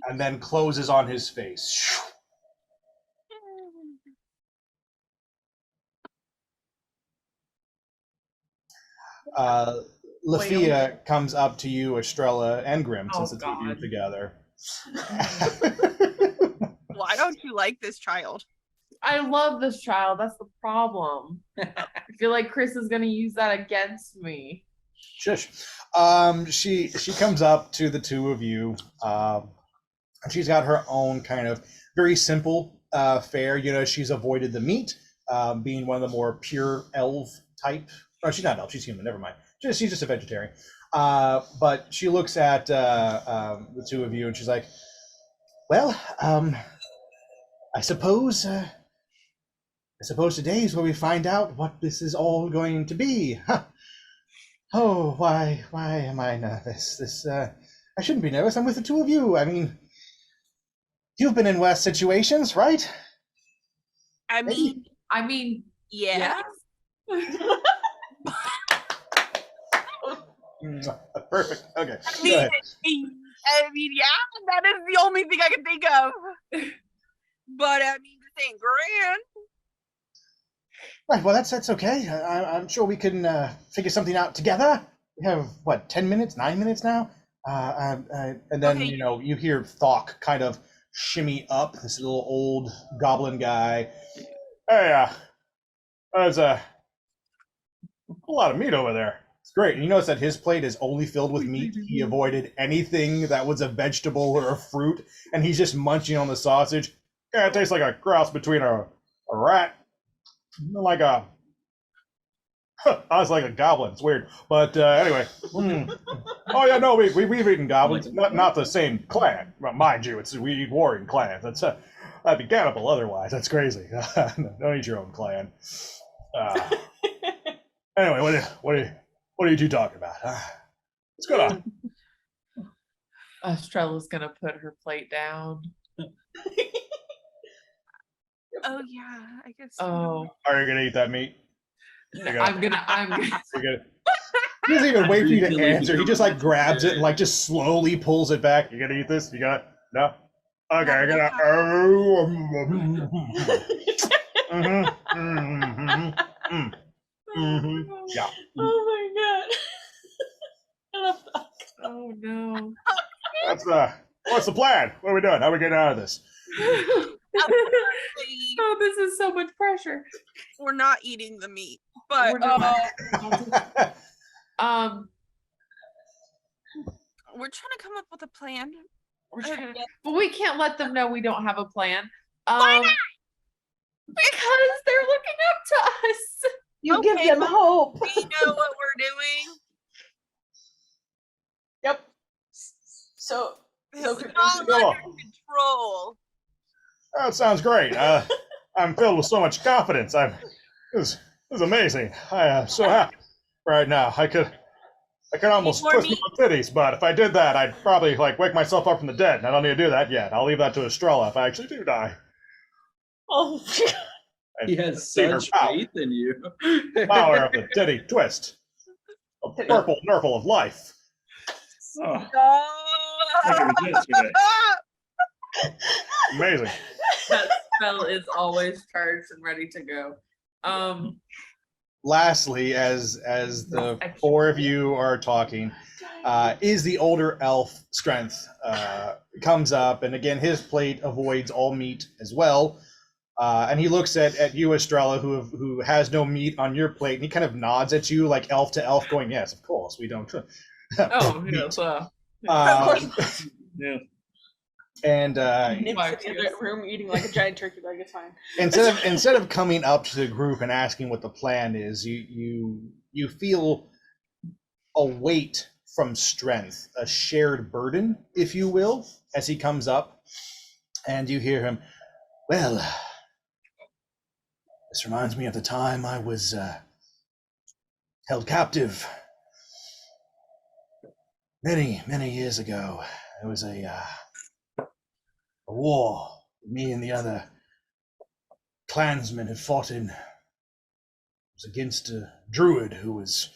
and then closes on his face. Lafia comes up to you, Estrella and Grim, Oh, since the two of you God. together. Why don't you like this child? I love this child. That's the problem. I feel like Chris is gonna use that against me. Shush. She comes up to the two of you. And she's got her own kind of very simple fare. You know, she's avoided the meat, being one of the more pure elf type. Oh, she's not elf. She's human. Never mind. She's just a vegetarian. But she looks at the two of you and she's like, "Well, I suppose today is where we find out what this is all going to be." Huh. Oh, why am I nervous? I shouldn't be nervous. I'm with the two of you. I mean, you've been in worse situations, right? I mean, Yes. Perfect. Okay. I Go mean, ahead. yeah, that is the only thing I can think of. But I mean, this ain't grand. Right. Well, that's okay. I'm sure we can figure something out together. We have what, 10 minutes, 9 minutes now, and then Okay. you hear Thok kind of shimmy up. This little old goblin guy. Hey, there's a whole lot of meat over there. It's great. And you notice that his plate is only filled with meat. He avoided anything that was a vegetable or a fruit, and he's just munching on the sausage. Yeah, it tastes like a cross between a rat, like a I was like a goblin. It's weird, but anyway. Oh yeah, no, we've eaten goblins, not the same clan. Well, mind you, we eat warring clans. That's that'd be cannibal otherwise. That's crazy. Don't eat your own clan. Anyway, what are you two talking about? What's going on? Estrella's gonna put her plate down. Oh yeah, I guess. Oh, Are you gonna eat that meat? I'm gonna. You're gonna. He doesn't even wait for you to answer. He just like grabs it and like just slowly pulls it back. You gonna eat this? You gonna? No. Okay, I gotta. Yeah. Oh my god. I love that. Oh no. What's the plan? What are we doing? How are we getting out of this? Oh, this is so much pressure. We're not eating the meat, but We're not. we're trying to come up with a plan. But we can't let them know we don't have a plan. Why not? Because they're looking up to us. You Okay. give them hope. We know what we're doing. Yep. So It's all Go on. under control. That sounds great. I'm filled with so much confidence. This is amazing. I am so happy right now. I could almost More twist meat? my titties, but if I did that, I'd probably like wake myself up from the dead. And I don't need to do that yet. I'll leave that to Estrella if I actually do die. oh And He has see her such power, faith in you. power of the titty twist. A purple nurple of life. Oh, Oh. I think it was yesterday. Amazing. That spell is always charged and ready to go. Lastly, as the four of you are talking, is the older elf Strength comes up, and again his plate avoids all meat as well, and he looks at you, Estrella, who has no meat on your plate, and he kind of nods at you like elf to elf, going, "Yes, of course, we don't." Oh, meat. yes. yeah. And Nips in the room eating like a giant turkey leg. It's fine. instead of coming up to the group and asking what the plan is, you feel a weight from Strength, a shared burden, if you will, as he comes up, and you hear him. Well, this reminds me of the time I was held captive many years ago. There was a war me and the other clansmen had fought in. It was against a druid who was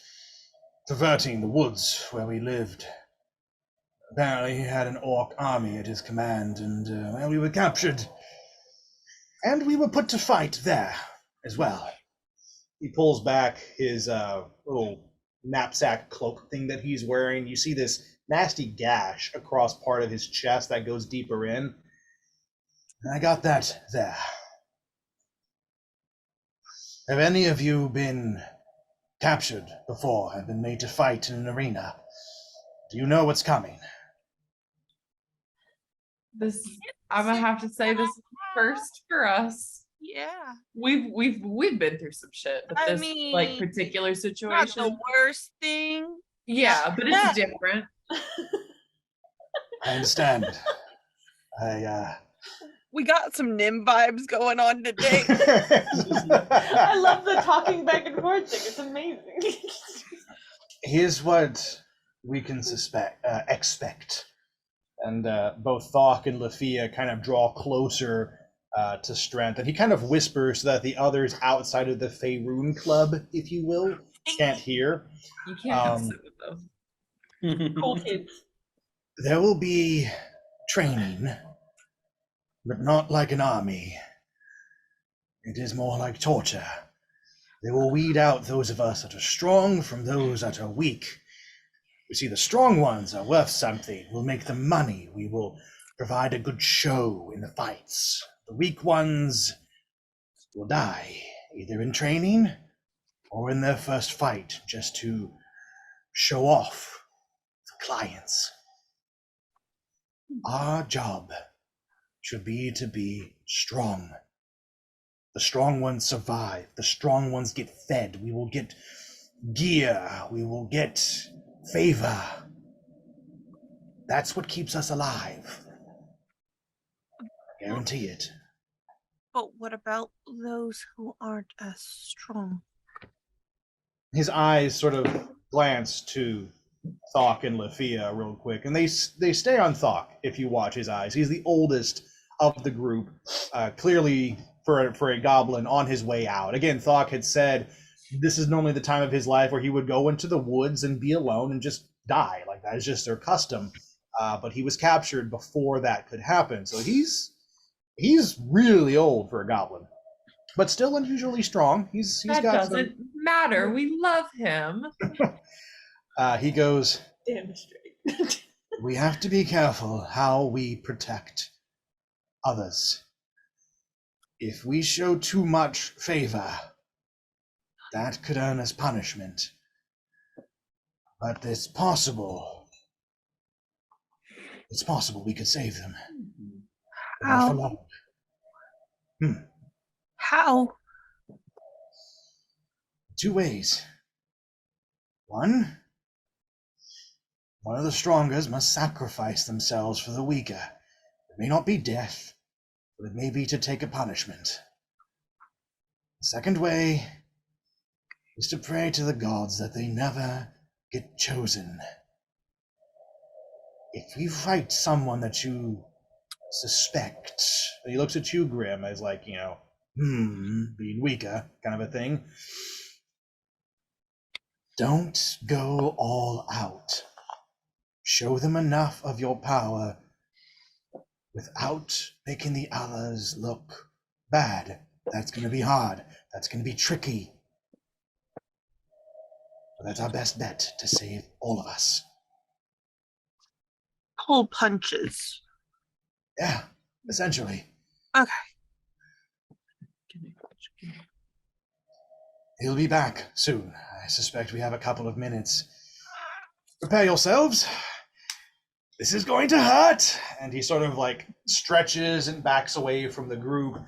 perverting the woods where we lived. Apparently he had an orc army at his command, and well, we were captured. And we were put to fight there as well. He pulls back his little knapsack cloak thing that he's wearing. You see this nasty gash across part of his chest that goes deeper in. I got that there. Have any of you been captured before and been made to fight in an arena? Do you know what's coming? This, I'm gonna have to say, this is first for us. Yeah. We've been through some shit, but I this like mean, particular Not situation, the worst thing. yeah, but Yeah. it's different. I understand. I We got some NIM vibes going on today. I love the talking back and forth thing. It's amazing. Here's what we can expect. And both Thok and Lafia kind of draw closer to Strength, and he kind of whispers so that the others outside of the Faerun Club, if you will, can't hear. You can't sit with them. Cool kids. There will be training, but not like an army. It is more like torture. They will weed out those of us that are strong from those that are weak. You see, the strong ones are worth something. We'll make them money. We will provide a good show in the fights. The weak ones will die, either in training or in their first fight, just to show off the clients. Our job should be to be strong. The strong ones survive. The strong ones get fed. We will get gear. We will get favor. That's what keeps us alive. I guarantee it. But what about those who aren't as strong? His eyes sort of glance to Thok and Lafia real quick, and they stay on Thok if you watch his eyes. He's the oldest of the group, clearly for a goblin on his way out. Again, Thok had said this is normally the time of his life where he would go into the woods and be alone and just die. Like, that is just their custom. But he was captured before that could happen, so he's really old for a goblin, but still unusually strong. He's That got doesn't matter. We love him. he goes, Damn straight. we have to be careful how we protect others. If we show too much favor, that could earn us punishment. But it's possible we could save them. But not for long. How? Two ways. One of the strongest must sacrifice themselves for the weaker. It may not be death, but it may be to take a punishment. The second way is to pray to the gods that they never get chosen. If you fight someone that you suspect, and he looks at you, Grim, as like, being weaker kind of a thing, don't go all out. Show them enough of your power without making the others look bad. That's going to be hard. That's going to be tricky. But that's our best bet to save all of us. Pull punches. Yeah, essentially. Okay. He'll be back soon. I suspect we have a couple of minutes. Prepare yourselves. This is going to hurt. And he sort of like stretches and backs away from the group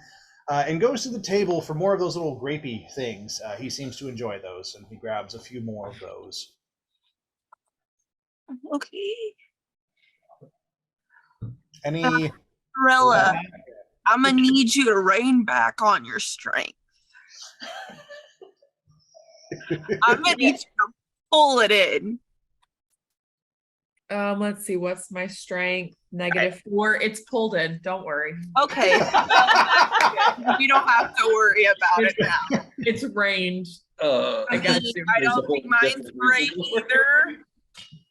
and goes to the table for more of those little grapey things. He seems to enjoy those, and he grabs a few more of those. Okay. Any... Rilla, I'm gonna need you to rein back on your strength. I'm gonna need you to pull it in. Let's see, what's my strength? -4. It's pulled in, don't worry. Okay. You don't have to worry about it now. It's range. I got you. I don't think mine's great either.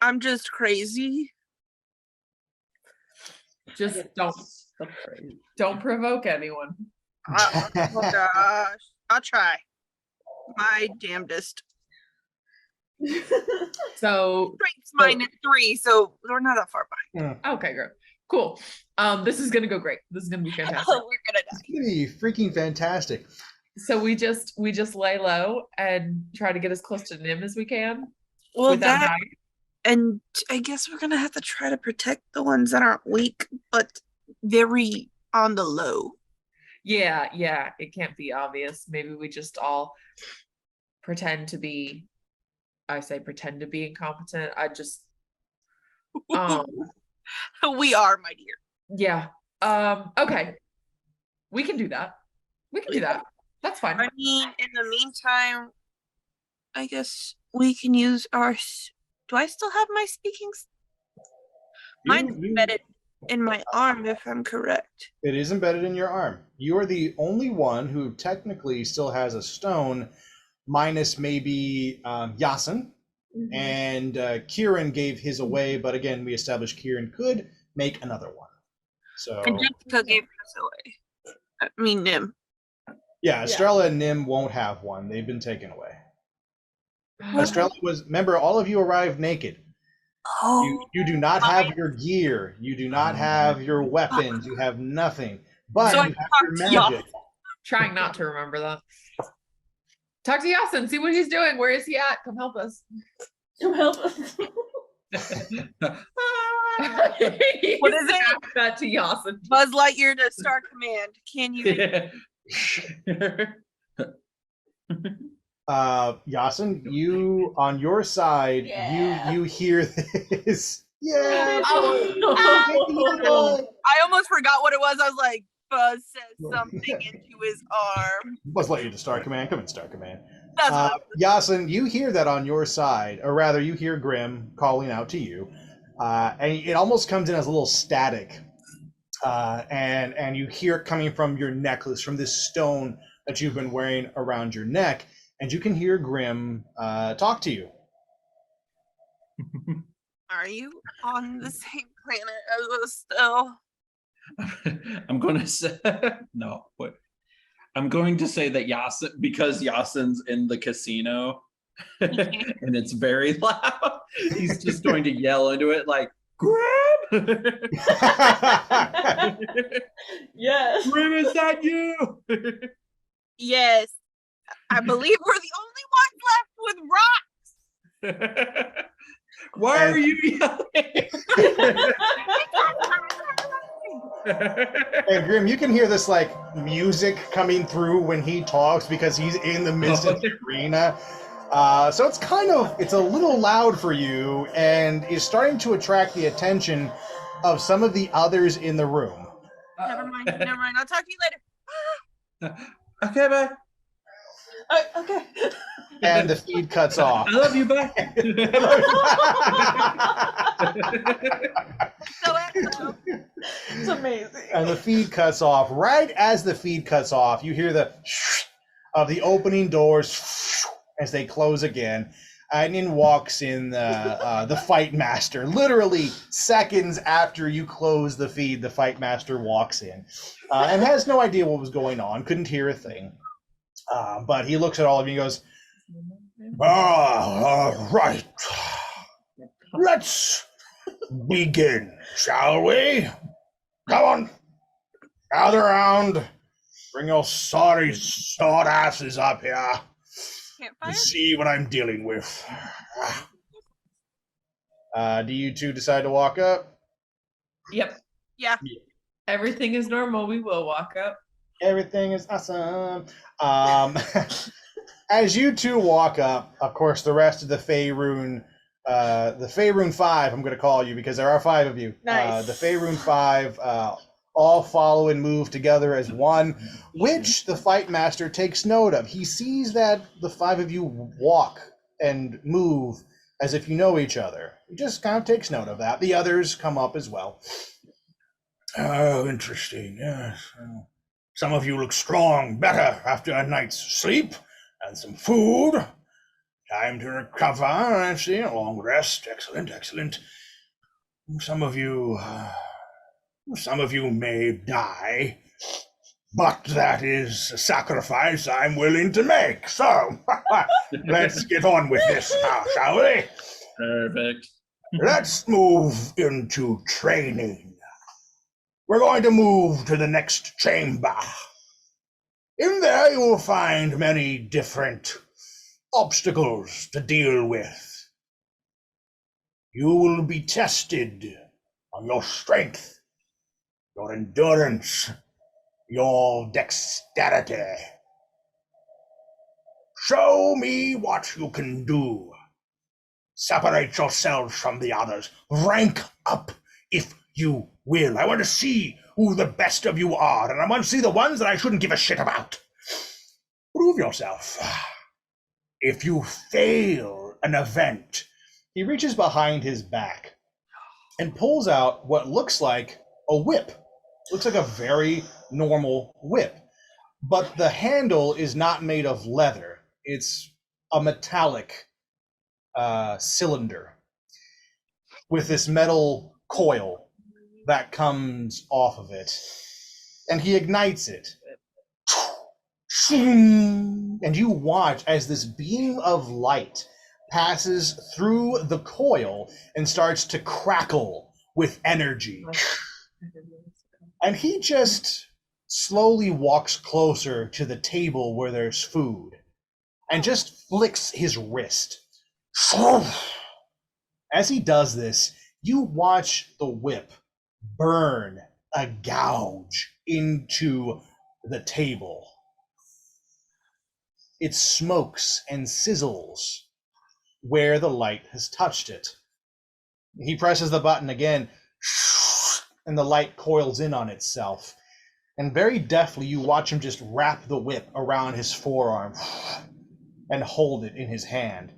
I'm just crazy. Just don't provoke anyone. Oh gosh. I'll try my damnedest. So Strength's -3, so we're not that far behind. okay, great. Cool. This is gonna go great. This is gonna be fantastic. Oh, we're gonna It's die. gonna be freaking fantastic. So we just lay low and try to get as close to Nim as we can Well, without that, dying. and I guess we're gonna have to try to protect the ones that aren't weak, but very on the low. Yeah, it can't be obvious. Maybe we just all pretend to be, I say pretend to be incompetent. I just We are, my dear. yeah. Okay. We can do that. We can do that. That's fine. I mean, in the meantime, I guess we can use our. Do I still have my speaking? Mine's embedded in my arm, if I'm correct. It is embedded in your arm. You are the only one who technically still has a stone, minus maybe Yasin. And Kieran gave his away, but again, we established Kieran could make another one. So And Jessica gave us away. I mean, Nim. yeah, Estrella and Nim won't have one. They've been taken away. Estrella was, remember, all of you arrived naked. Oh, You do not have your gear. You do not have your weapons. You have nothing. But So you have your magic. Trying not to remember that. Talk to Yasin, see what he's doing. Where is he at? Come help us. Come help us. What is it? Ask that to Yasin. Buzz Lightyear to Star Command. Can you? Yasin, you on your side, you hear this. Yeah. Oh. I almost forgot what it was. I was like, Buzz says something into his arm. Let's let you to Star Command. Come in, Star Command. That's what Yasin, you hear that on your side, or rather, you hear Grim calling out to you, and it almost comes in as a little static, and you hear it coming from your necklace, from this stone that you've been wearing around your neck, and you can hear Grim talk to you. Are you on the same planet as us still? I'm going to say no. What? I'm going to say that Yasin, because Yasin's in the casino and it's very loud, he's just going to yell into it like, "Grim!" Yes. Grim, is that you? Yes. I believe we're the only ones left with rocks. Why are you yelling? And Grim, you can hear this like music coming through when he talks because he's in the midst of the arena. So it's a little loud for you and is starting to attract the attention of some of the others in the room. Never mind. I'll talk to you later. Okay, bye. Okay. And the feed cuts off. I love you, bye. So It's amazing. And the feed cuts off. Right as the feed cuts off, you hear the of the opening doors as they close again. And in walks in the fight master. Literally seconds after you close the feed, the fight master walks in and has no idea what was going on. Couldn't hear a thing. But he looks at all of you and goes, all right. Let's begin, shall we? Come on. Gather around. Bring your sorry sword asses up here. campfire? And see what I'm dealing with. Do you two decide to walk up? Yep. Yeah. Everything is normal. We will walk up. Everything is awesome. As you two walk up, of course, the rest of the Faerun 5, I'm going to call you because there are 5 of you. Nice. The Faerun 5 all follow and move together as one, which the Fight Master takes note of. He sees that the 5 of you walk and move as if you know each other. He just kind of takes note of that. The others come up as well. Oh, interesting. Yes. Some of you look strong, better after a night's sleep and some food. Time to recover, I see. A long rest. Excellent, excellent. Some of you may die, But that is a sacrifice I'm willing to make. So, let's get on with this now, shall we? Perfect. Let's move into training. We're going to move to the next chamber. In there, you will find many different obstacles to deal with. You will be tested on your strength, your endurance, your dexterity. Show me what you can do. Separate yourselves from the others. Rank up if you will. I want to see who the best of you are, and I want to see the ones that I shouldn't give a shit about. Prove yourself. If you fail an event, He reaches behind his back and pulls out what looks like a whip. Looks like a very normal whip. But the handle is not made of leather. It's a metallic cylinder with this metal coil that comes off of it. And he ignites it. And you watch as this beam of light passes through the coil and starts to crackle with energy. And he just slowly walks closer to the table where there's food and just flicks his wrist. As he does this, you watch the whip burn a gouge into the table. It smokes and sizzles where the light has touched it. He presses the button again, and the light coils in on itself. And very deftly, you watch him just wrap the whip around his forearm and hold it in his hand.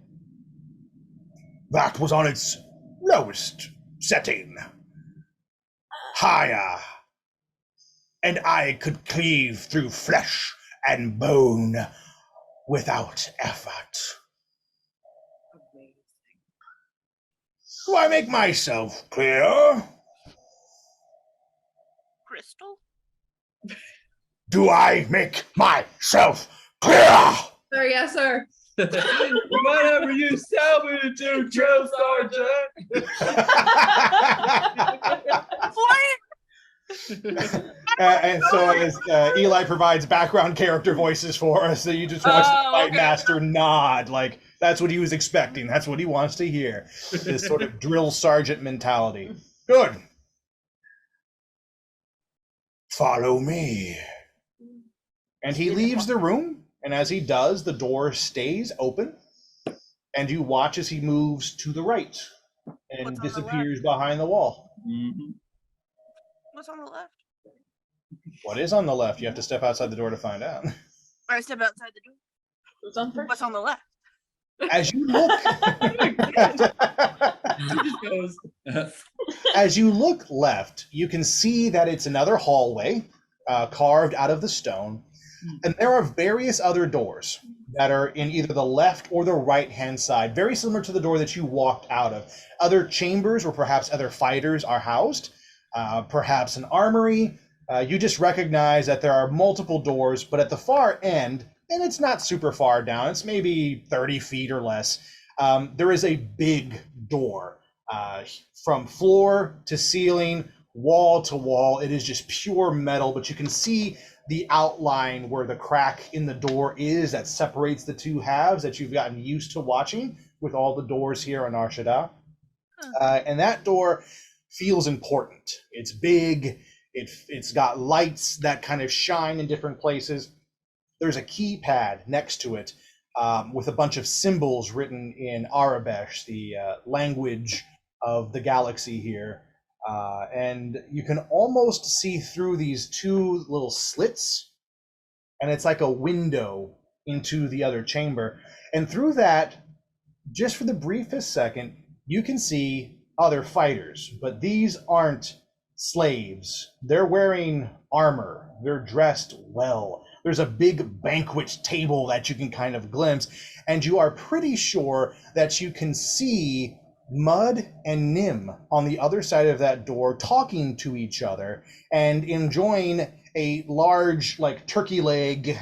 That was on its lowest setting. Higher. And I could cleave through flesh and bone without effort. Do I make myself clear? Crystal? Do I make myself clear? Sir, yes, sir. Whatever you tell me to do, drill sergeant. And so as Eli provides background character voices for us, so you just watch the fight master nod, like that's what he was expecting. That's what he wants to hear. This sort of drill sergeant mentality. Good. Follow me. And he leaves the room, and as he does, the door stays open, and you watch as he moves to the right and What's on the disappears behind the wall. Mm-hmm. What's on the left? What is on the left? You have to step outside the door to find out. I step outside the door. Who's on first? What's on the left? As you look, as you look left, you can see that it's another hallway carved out of the stone, and there are various other doors that are in either the left or the right-hand side, very similar to the door that you walked out of. Other chambers where perhaps other fighters are housed, perhaps an armory. You just recognize that there are multiple doors, but at the far end, and it's not super far down, it's maybe 30 feet or less, there is a big door from floor to ceiling, wall to wall. It is just pure metal, but you can see the outline where the crack in the door is that separates the two halves that you've gotten used to watching with all the doors here on Arshada. And that door feels important. It's big. It's got lights that kind of shine in different places. There's a keypad next to it with a bunch of symbols written in Arabesh, the language of the galaxy here. And you can almost see through these two little slits, and it's like a window into the other chamber. And through that, just for the briefest second, you can see other fighters, but these aren't slaves. They're wearing armor. They're dressed well. There's a big banquet table that you can kind of glimpse, and you are pretty sure that you can see Mud and Nim on the other side of that door talking to each other and enjoying a large like turkey leg,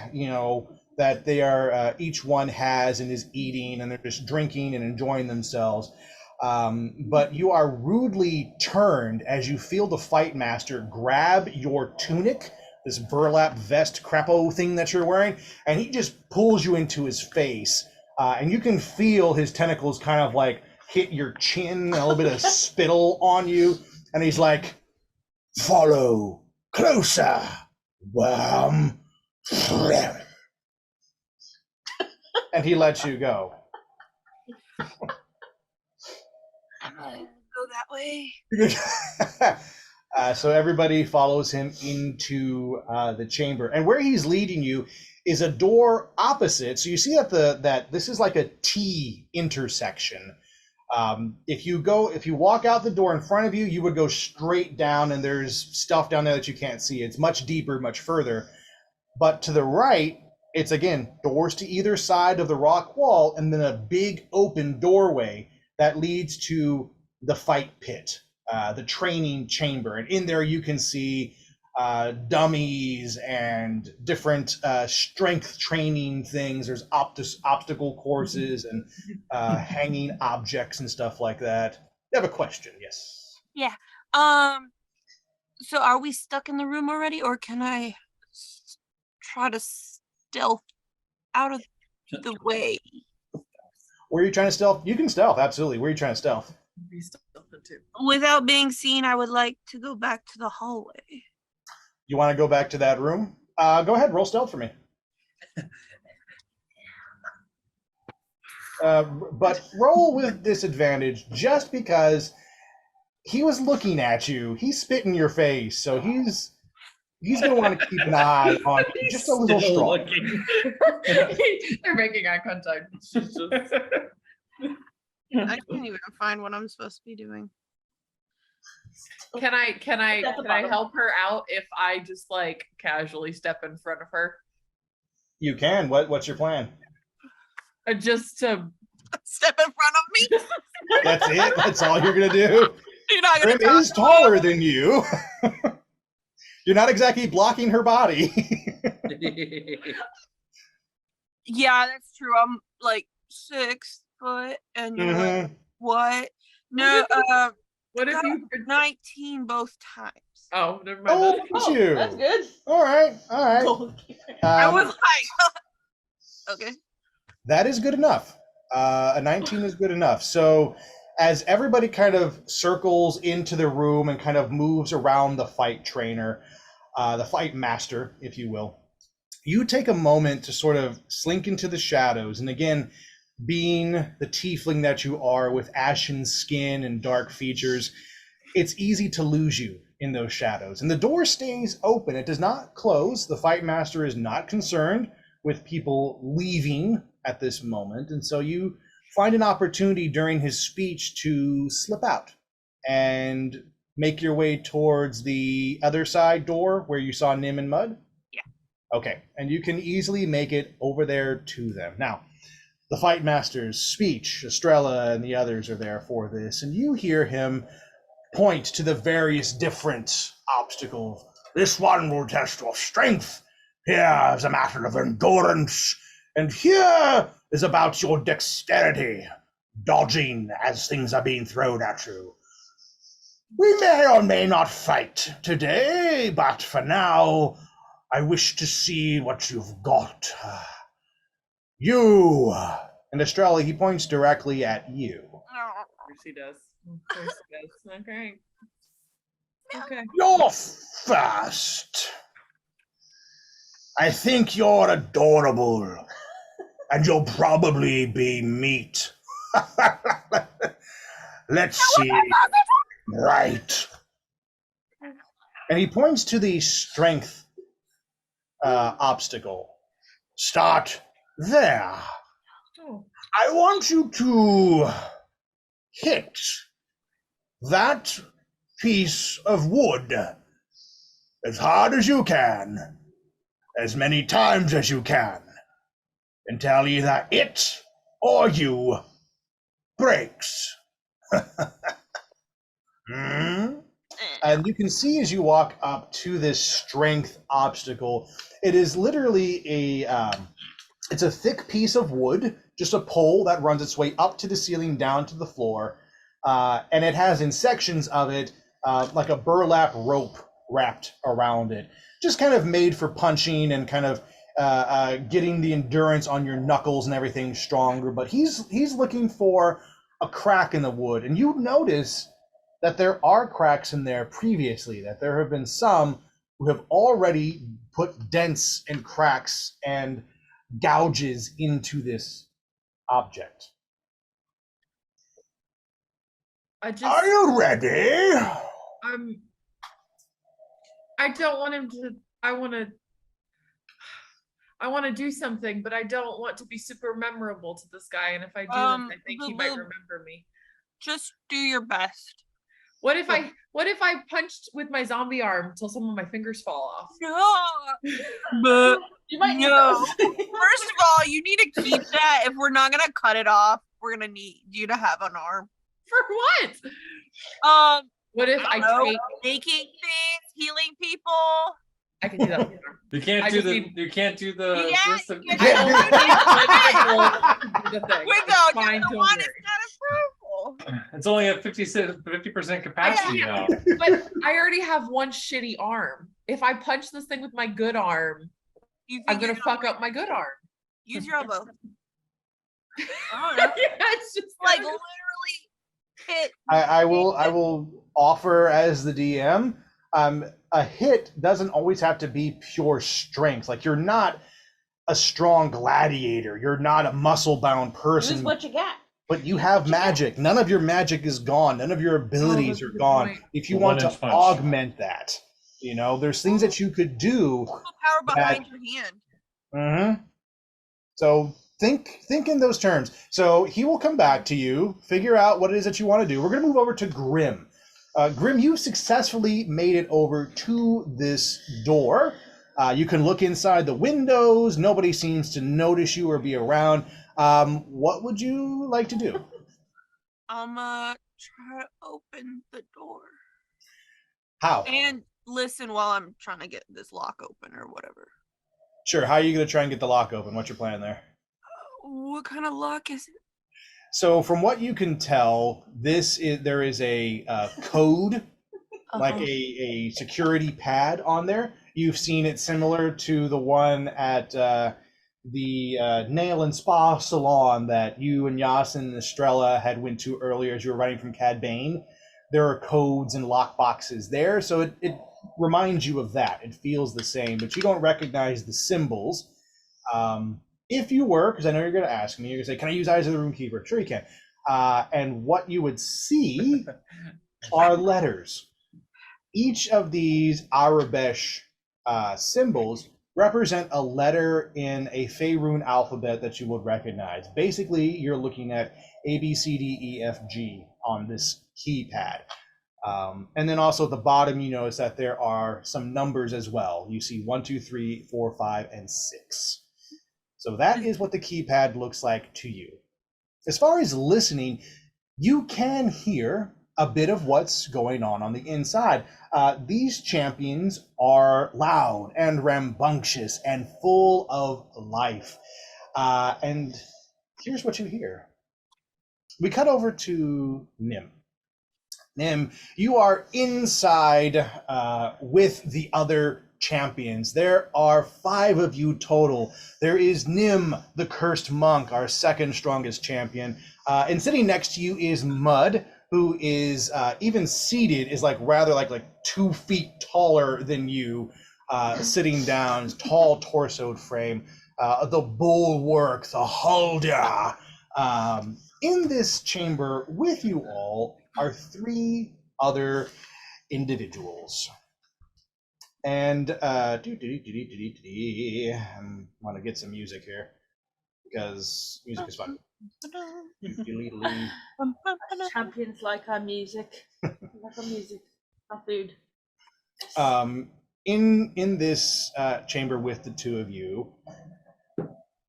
that they are each one has and is eating, and they're just drinking and enjoying themselves. But you are rudely turned as you feel the fight master grab your tunic, this burlap vest crapo thing that you're wearing, and he just pulls you into his face. And you can feel his tentacles kind of like hit your chin, and a little bit of spittle on you. And he's like, Follow closer, worm. and he lets you go. I'm gonna go that way. So everybody follows him into the chamber, and where he's leading you is a door opposite. So you see that this is like a T intersection. If you walk out the door in front of you, you would go straight down, and there's stuff down there that you can't see. It's much deeper, much further. But to the right, it's again doors to either side of the rock wall, and then a big open doorway that leads to the fight pit, the training chamber. And in there you can see dummies and different strength training things. There's obstacle courses and hanging objects and stuff like that. You have a question? Yes. Yeah. So are we stuck in the room already, or can I try to stealth out of the way? Where are you trying to stealth? You can stealth, absolutely. Where are you trying to stealth? Be stealthing too. Without being seen, I would like to go back to the hallway. You want to go back to that room? Go ahead, roll stealth for me. But roll with disadvantage, just because he was looking at you. He spit in your face, so he's going to want to keep an eye on you just a little Still strong. looking. They're making eye contact. She's just... I can't even find what I'm supposed to be doing. Can I At the bottom. help her out if I just like casually step in front of her? You can. What's your plan? Just to Step in front of me. That's it? That's all you're going to do? You're not gonna Grim is taller than you. You're not exactly blocking her body. Yeah, that's true. I'm like 6 foot, and you're like, Mhm. what? No, what if got you 19 both times. Oh, never mind. Oh, That's- look at Oh, you. that's good. All right. Goalkeeper. I Um, was like, okay. That is good enough. A 19 is good enough. So as everybody kind of circles into the room and kind of moves around the fight trainer, the fight master, if you will, you take a moment to sort of slink into the shadows. And again, being the tiefling that you are with ashen skin and dark features, it's easy to lose you in those shadows. And the door stays open. It does not close. The fight master is not concerned with people leaving at this moment. And so you find an opportunity during his speech to slip out and make your way towards the other side door where you saw Nim and Mud? Yeah. Okay, and you can easily make it over there to them. Now, the fight master's speech, Estrella and the others are there for this, and you hear him point to the various different obstacles. This one will test your strength. Here is a matter of endurance. And here is about your dexterity, dodging as things are being thrown at you. We may or may not fight today, but for now, I wish to see what you've got. You. And Estrella, he points directly at you. Of course he does. Of course he does. Okay. Okay. You're first. I think you're adorable. And you'll probably be meat. Let's see. Right. And he points to the strength obstacle. Start there. Oh. I want you to hit that piece of wood as hard as you can, as many times as you can, until either it or you breaks. Hmm? And you can see as you walk up to this strength obstacle, it is literally it's a thick piece of wood, just a pole that runs its way up to the ceiling, down to the floor. And it has in sections of it like a burlap rope wrapped around it, just kind of made for punching and kind of getting the endurance on your knuckles and everything stronger. But he's looking for a crack in the wood, and you notice that there are cracks in there previously, that there have been some who have already put dents and cracks and gouges into this object. Are you ready? I don't want him to. I want to do something, but I don't want to be super memorable to this guy. And if I do this, I think he might remember me. Just do your best. What if I punched with my zombie arm till some of my fingers fall off? No. But You might need no. those. First of all, you need to keep that. If we're not gonna cut it off, we're gonna need you to have an arm. For what? What if I know, take? making things, healing people. I can do that. With my arm. You can't I do just the. need- You can't do the. Yeah, this- you I can't only need the thing. Without Fine, the don't one, worry. it's not approval. It's only at 50% capacity now. But I already have one shitty arm. If I punch this thing with my good arm, You I'm think gonna you're fuck up my good arm. Use your elbow. I yeah, don't know. it's just Like gonna- literally hit. I will offer as the DM, a hit doesn't always have to be pure strength. Like, you're not a strong gladiator, you're not a muscle-bound Use person, what you got. but you have magic. None of your magic is gone. None of your abilities that's a are good gone. point. If you The want to one-inch punch. augment that, there's things that you could do. Full power behind your hand. Mm-hmm. So think in those terms. So he will come back to you, figure out what it is that you want to do. We're going to move over to Grim. Grim, you successfully made it over to this door. You can look inside the windows. Nobody seems to notice you or be around. What would you like to do? I'm try to open the door How? and listen while I'm trying to get this lock open or whatever. Sure. How are you going to try and get the lock open? What's your plan there? What kind of lock is it? So from what you can tell, there is a code, like a security pad on there. You've seen it similar to the one at the nail and spa salon that you and Yas and Estrella had went to earlier as you were running from Cad Bane. There are codes and lock boxes there, so it reminds you of that. It feels the same, but you don't recognize the symbols. If you were, because I know you're going to ask me, you're going to say, can I use Eyes of the Roomkeeper? Sure you can. And what you would see are letters. Each of these Arabesh symbols represent a letter in a Faerun alphabet that you would recognize. Basically, you're looking at A, B, C, D, E, F, G on this keypad. And then also at the bottom, you notice that there are some numbers as well. You see 1, 2, 3, 4, 5, and 6. So that is what the keypad looks like to you. As far as listening, you can hear a bit of what's going on the inside. These champions are loud and rambunctious and full of life. And here's what you hear. We cut over to Nim. Nim, you are inside with the other champions. There are 5 of you total. There is Nim, the cursed monk, our second strongest champion. And sitting next to you is Mud, who is even seated is rather like 2 feet taller than you, sitting down, tall torsoed frame. The bulwark, the Hulda. In this chamber with you all are 3 other individuals. And I want to get some music here because music is fun. Champions like our music. Like our music. Our food. In this chamber with the 2 of you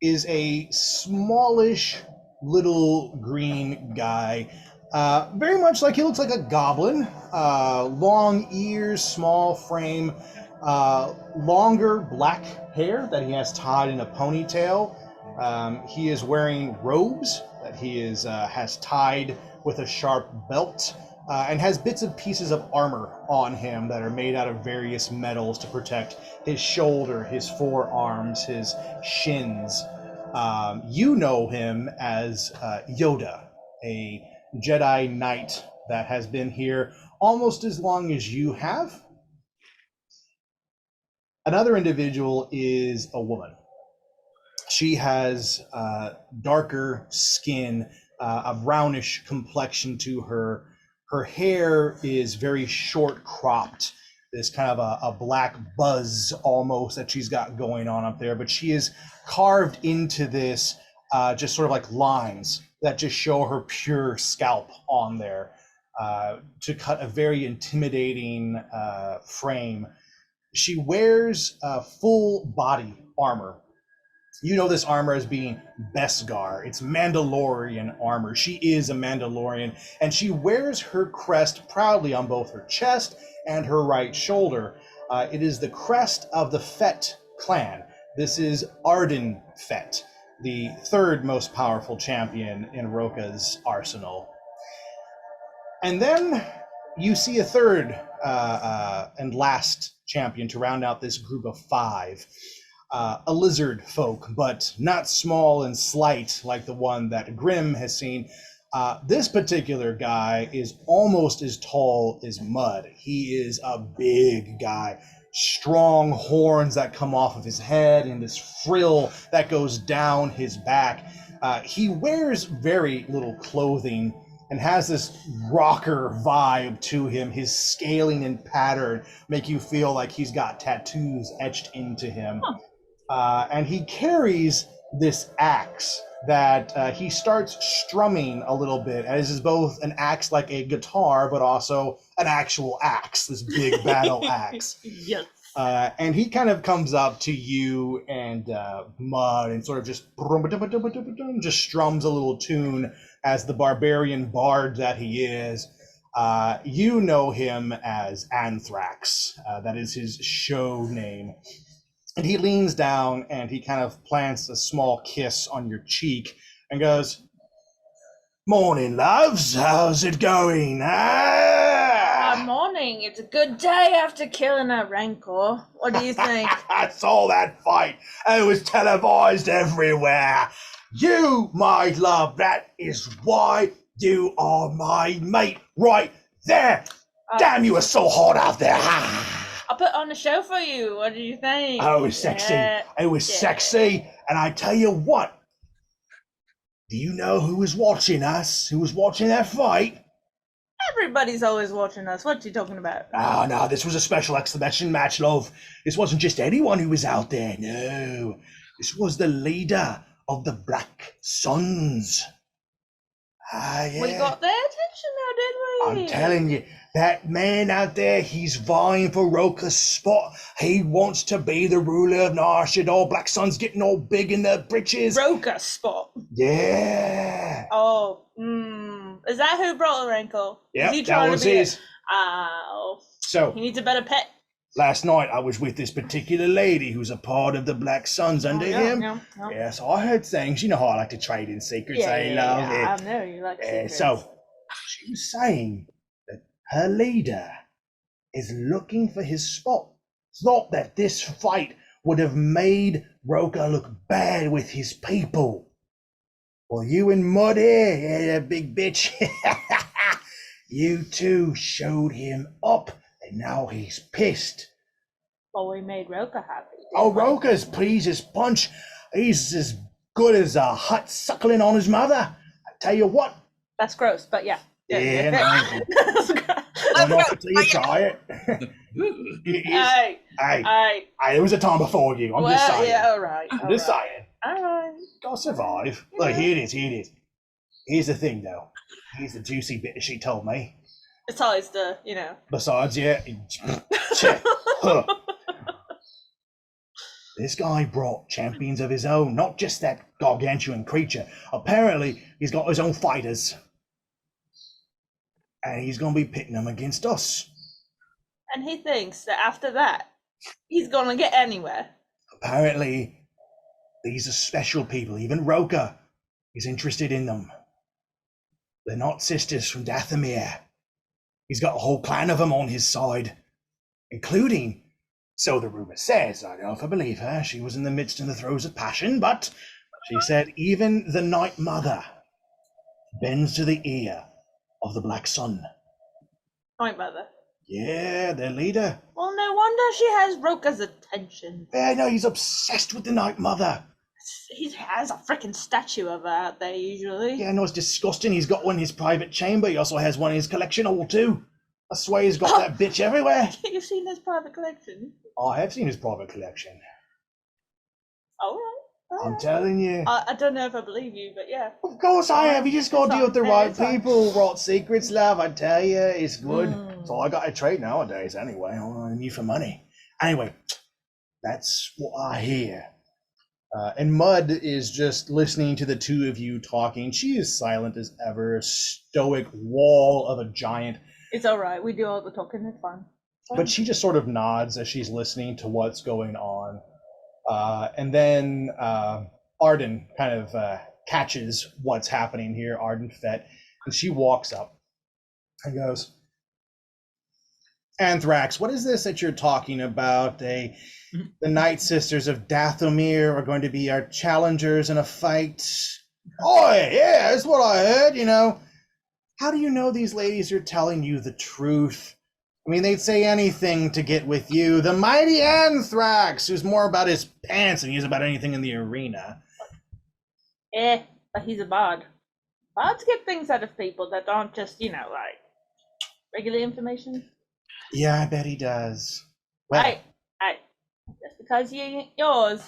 is a smallish little green guy Very much like he looks like a goblin. Long ears, small frame, longer black hair that he has tied in a ponytail. He is wearing robes that he has tied with a sharp belt, and has bits and pieces of armor on him that are made out of various metals to protect his shoulder, his forearms, his shins. You know him as Yoda, a Jedi Knight that has been here almost as long as you have. Another individual is a woman. She has darker skin, a brownish complexion to her. Her hair is very short cropped. There's kind of a black buzz almost that she's got going on up there, but she is carved into this just sort of like lines that just show her pure scalp on there to cut a very intimidating frame. She wears full body armor. You know this armor as being Beskar. It's Mandalorian armor. She is a Mandalorian, and she wears her crest proudly on both her chest and her right shoulder. It is the crest of the Fett clan. This is Arden Fett, the third most powerful champion in Roka's arsenal. And then you see a third and last champion to round out this group of five. A lizard folk, but not small and slight like the one that Grim has seen. This particular guy is almost as tall as Mud. He is a big guy. Strong horns that come off of his head and this frill that goes down his back. He wears very little clothing and has this rocker vibe to him. His scaling and pattern make you feel like he's got tattoos etched into him. Huh. And he carries this axe that he starts strumming a little bit, as is both an axe like a guitar, but also an actual axe, this big battle axe. Yes. And he kind of comes up to you and Mud and sort of just strums a little tune as the barbarian bard that he is. You know him as Anthrax. That is his show name. And he leans down and he kind of plants a small kiss on your cheek and goes, "Morning, loves. How's it going? Morning. It's a good day after killing a rancor. What do you think? I saw that fight. It was televised everywhere. You, my love, that is why you are my mate right there. Damn, you were so hot out there. I'll put on a show for you. What do you think? Oh, it was sexy. It was sexy. And I tell you what, do you know who was watching us? Who was watching that fight? Everybody's always watching us. What you talking about? Oh, no, this was a special exclamation match, love. This wasn't just anyone who was out there. No, this was the leader of the Black Suns. Yeah. We got their attention now, did we? I'm telling you, that man out there, he's vying for Roka's spot. He wants to be the ruler of Nar Shaddaa. Black Sun's getting all big in the britches. Roka spot. Yeah. Oh, is that who brought the rancor? Yeah, Is he that trying was to be his. Oh, So, he needs a better pet. last night I was with this particular lady who's a part of the Black Suns under him. Yeah. Yeah, so I heard things. You know how I like to trade in secrets. I love it. I know you like secrets. So, she was saying that her leader is looking for his spot. Thought that this fight would have made Roka look bad with his people. Well, you and Mud here, yeah, big bitch, you two showed him up, and now he's pissed. Well, we made Roka happy. Oh, Roka's pleased as punch. He's as good as a hut suckling on his mother. I tell you what. That's gross, but yeah. Yeah, no. That's gross. I'm not until you try it. Hey, Hey, there was a time before you. I'm just saying. Yeah, all right. I'm just saying. All right. Gotta survive. Look, here it is. Here's the thing, though. Here's the juicy bit that she told me. Besides the, Besides, yeah. This guy brought champions of his own, not just that gargantuan creature. Apparently, he's got his own fighters. and he's going to be pitting them against us. And he thinks that after that, he's gonna get anywhere. Apparently, these are special people. Even Roka is interested in them. They're not sisters from Dathomir. He's got a whole clan of them on his side, including, so the rumor says, I don't know if I believe her, she was in the midst of the throes of passion, but she said even the Night Mother bends to the ear of the Black Sun. Point mother. Yeah, their leader. Well, no wonder she has Roka's attention. Yeah, no, he's obsessed with the Night Mother. He has a freaking statue of her out there usually. Yeah, no, it's disgusting. He's got one in his private chamber. He also has one in his collection hall too. I swear he's got that bitch everywhere. You've seen his private collection? I have seen his private collection. All right. I'm telling you. I don't know if I believe you, but yeah. Of course I have. You just got to deal with the right It's fine. people. Right secrets, love. I tell you, it's good. It's all I got to trade nowadays anyway. I need for money. Anyway, that's what I hear. And Mud is just listening to the two of you talking. She is silent as ever, stoic wall of a giant. It's all right. We do all the talking. It's fine. But she just sort of nods as she's listening to what's going on. And then Arden kind of catches what's happening here, Arden Fett, and she walks up and goes, Anthrax, what is this that you're talking about? The Night Sisters of Dathomir are going to be our challengers in a fight. Oh, yeah, that's what I heard, you know. How do you know these ladies are telling you the truth? I mean, they'd say anything to get with you. The mighty Anthrax, who's more about his pants than he is about anything in the arena. But he's a bard. Bards get things out of people that aren't just, like regular information. Yeah, I bet he does. Well, Hey, just because you ain't yours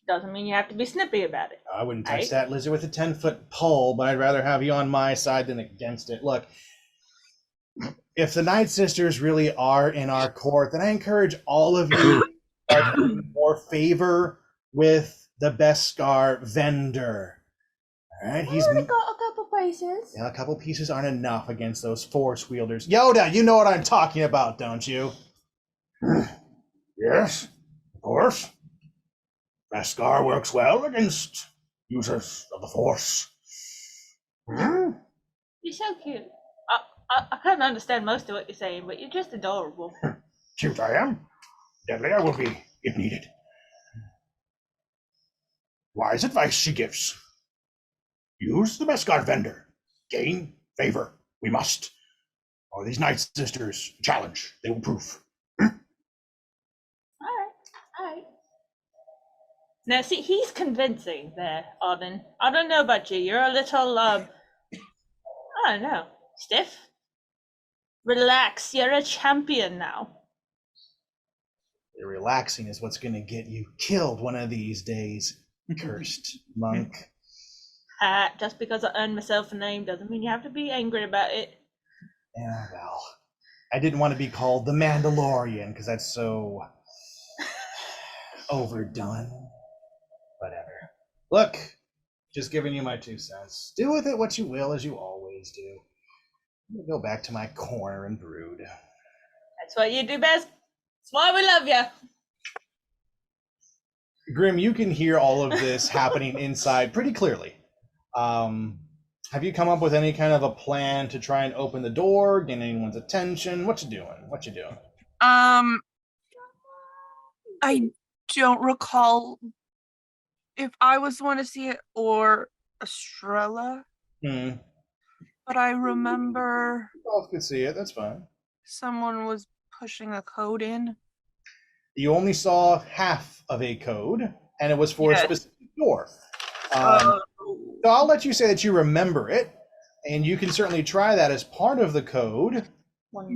doesn't mean you have to be snippy about it. I wouldn't touch Right. that lizard with a 10-foot pole, but I'd rather have you on my side than against it. Look, if the Night Sisters really are in our court, then I encourage all of you to start having more favor with the Beskar vendor. All right, he's got a couple places. yeah, a couple pieces aren't enough against those force wielders. Yoda, you know what I'm talking about, don't you? Yes, of course. Beskar works well against users of the force. You're so cute. I can't understand most of what you're saying, but you're just adorable. Cute I am. Deadly I will be, if needed. Wise advice she gives. Use the Beskar vendor. Gain favor. We must. Or these Night Sisters challenge. They will prove. All right. Now, see, he's convincing there, Arden. I don't know about you. You're a little, I don't know, stiff. Relax. You're a champion now. Relaxing is what's going to get you killed one of these days. Cursed monk. Just because I earned myself a name doesn't mean you have to be angry about it. Yeah, well, I didn't want to be called the Mandalorian because that's so overdone. Whatever. Look, just giving you my 2 cents. Do with it what you will, as you always do. I'm gonna go back to my corner and brood. That's what you do best. That's why we love you. Grim, you can hear all of this happening inside pretty clearly. Have you come up with any kind of a plan to try and open the door, gain anyone's attention? What you doing? I don't recall if I was the one to see it or Estrella, but I remember Both could see it, that's fine. someone was pushing a code in. You only saw half of a code, and it was for Yes. a specific door. So I'll let you say that you remember it, and you can certainly try that as part of the code.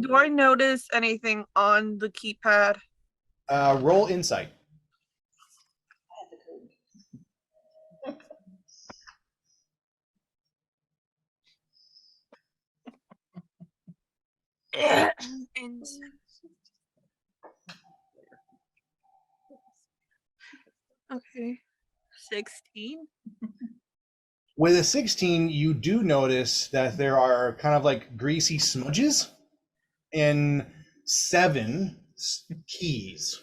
Do I notice anything on the keypad? Roll insight. Okay. 16. With a 16, you do notice that there are kind of like greasy smudges in 7 keys.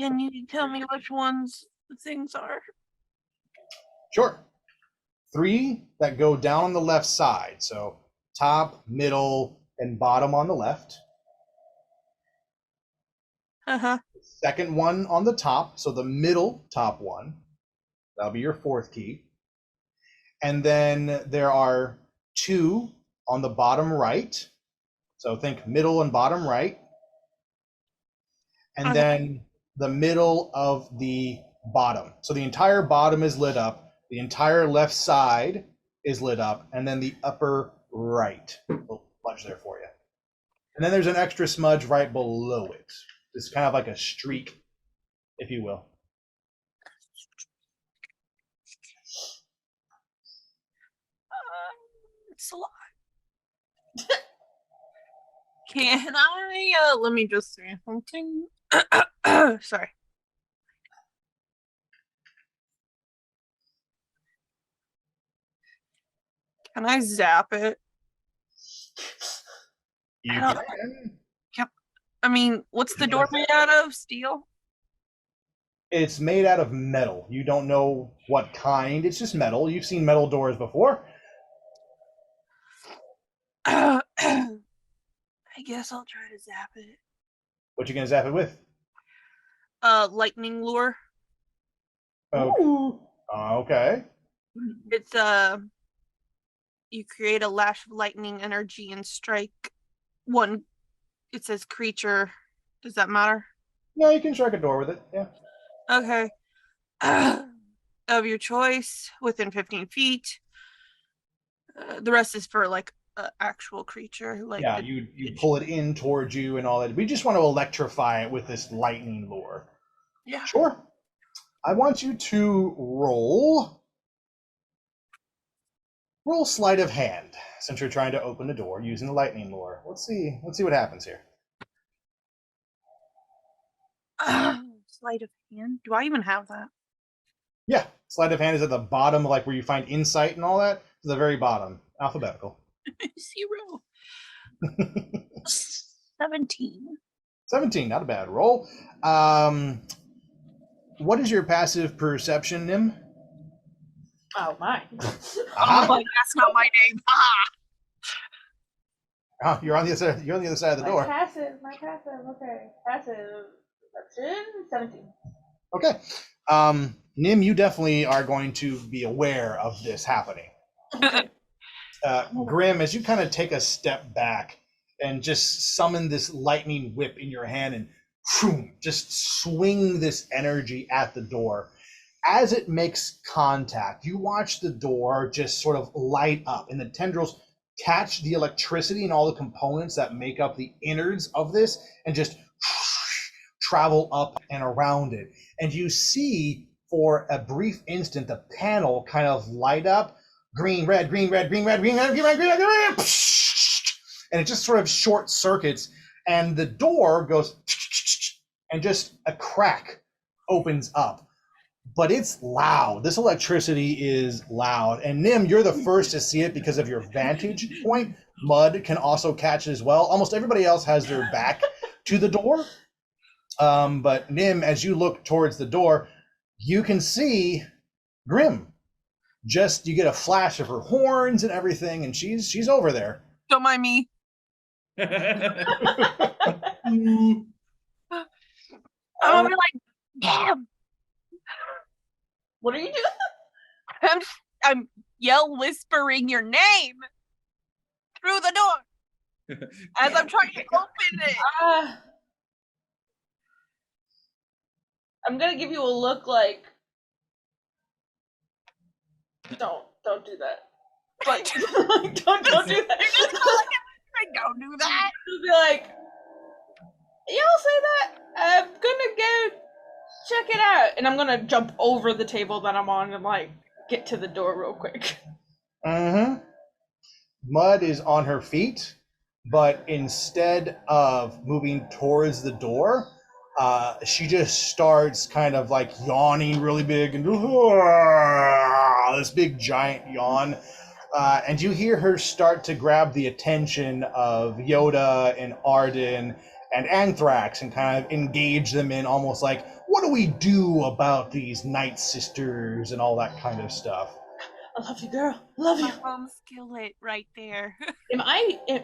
Can you tell me which ones the things are? Sure. 3 that go down on the left side. So top, middle, and bottom on the left. Uh-huh. Second one on the top, so the middle top one. That'll be your 4th key. And then there are 2 on the bottom right. So think middle and bottom right. And Okay. then the middle of the bottom. So the entire bottom is lit up. The entire left side is lit up. And then the upper right. Little smudge there for you. And then there's an extra smudge right below it. It's kind of like a streak, if you will. It's a lot. Can I, let me just say something. Sorry. Can I zap it? You I don't- can. I mean, what's the door made out of? Steel? It's made out of metal. You don't know what kind. It's just metal. You've seen metal doors before. I guess I'll try to zap it. What you gonna zap it with? Lightning lure. Oh, okay. It's you create a lash of lightning energy and strike one. It says creature. Does that matter? No, you can strike a door with it. Yeah. Okay. Of your choice within 15 feet. The rest is for like an actual creature. Like Yeah, you pull it in towards you and all that. We just want to electrify it with this lightning lure. Yeah. Sure. I want you to roll sleight of hand since you're trying to open the door using the lightning lure. Let's see what happens here. Sleight of hand. Do I even have that? Yeah, sleight of hand is at the bottom, like where you find insight and all that. To the very bottom, alphabetical. 0. 17. 17, not a bad roll. What is your passive perception, Nim? Oh my. Aha. Oh, that's not my name. Oh, you're on the other side. You're on the other side of the door. My passive. Okay, passive perception 17. Okay. Nim, you definitely are going to be aware of this happening. Grim, as you kind of take a step back and just summon this lightning whip in your hand and just swing this energy at the door. As it makes contact, you watch the door just sort of light up, and the tendrils catch the electricity and all the components that make up the innards of this and just travel up and around it. And you see for a brief instant the panel kind of light up, green, red, green, red, green, red, green, red, green, red, green, red, green, red, and it just sort of short circuits, and the door goes and just a crack opens up. But it's loud. This electricity is loud. And Nim, you're the first to see it because of your vantage point. Mud can also catch it as well. Almost everybody else has their back to the door. But Nim, as you look towards the door, you can see Grim. Just you get a flash of her horns and everything, and she's over there. Don't mind me. I'm gonna be like, damn. What are you doing? I'm yell whispering your name through the door as I'm trying to open it. I'm gonna give you a look like, don't do that. Like, don't do that. I don't do that. Just be like, y'all say that? I'm gonna go check it out, and I'm gonna jump over the table that I'm on and like get to the door real quick. Mud is on her feet, but instead of moving towards the door, she just starts kind of like yawning really big and this big giant yawn. And you hear her start to grab the attention of Yoda and Arden and Anthrax and kind of engage them in almost like, what do we do about these Night Sisters and all that kind of stuff. I love you, girl. I love you. My home skillet right there.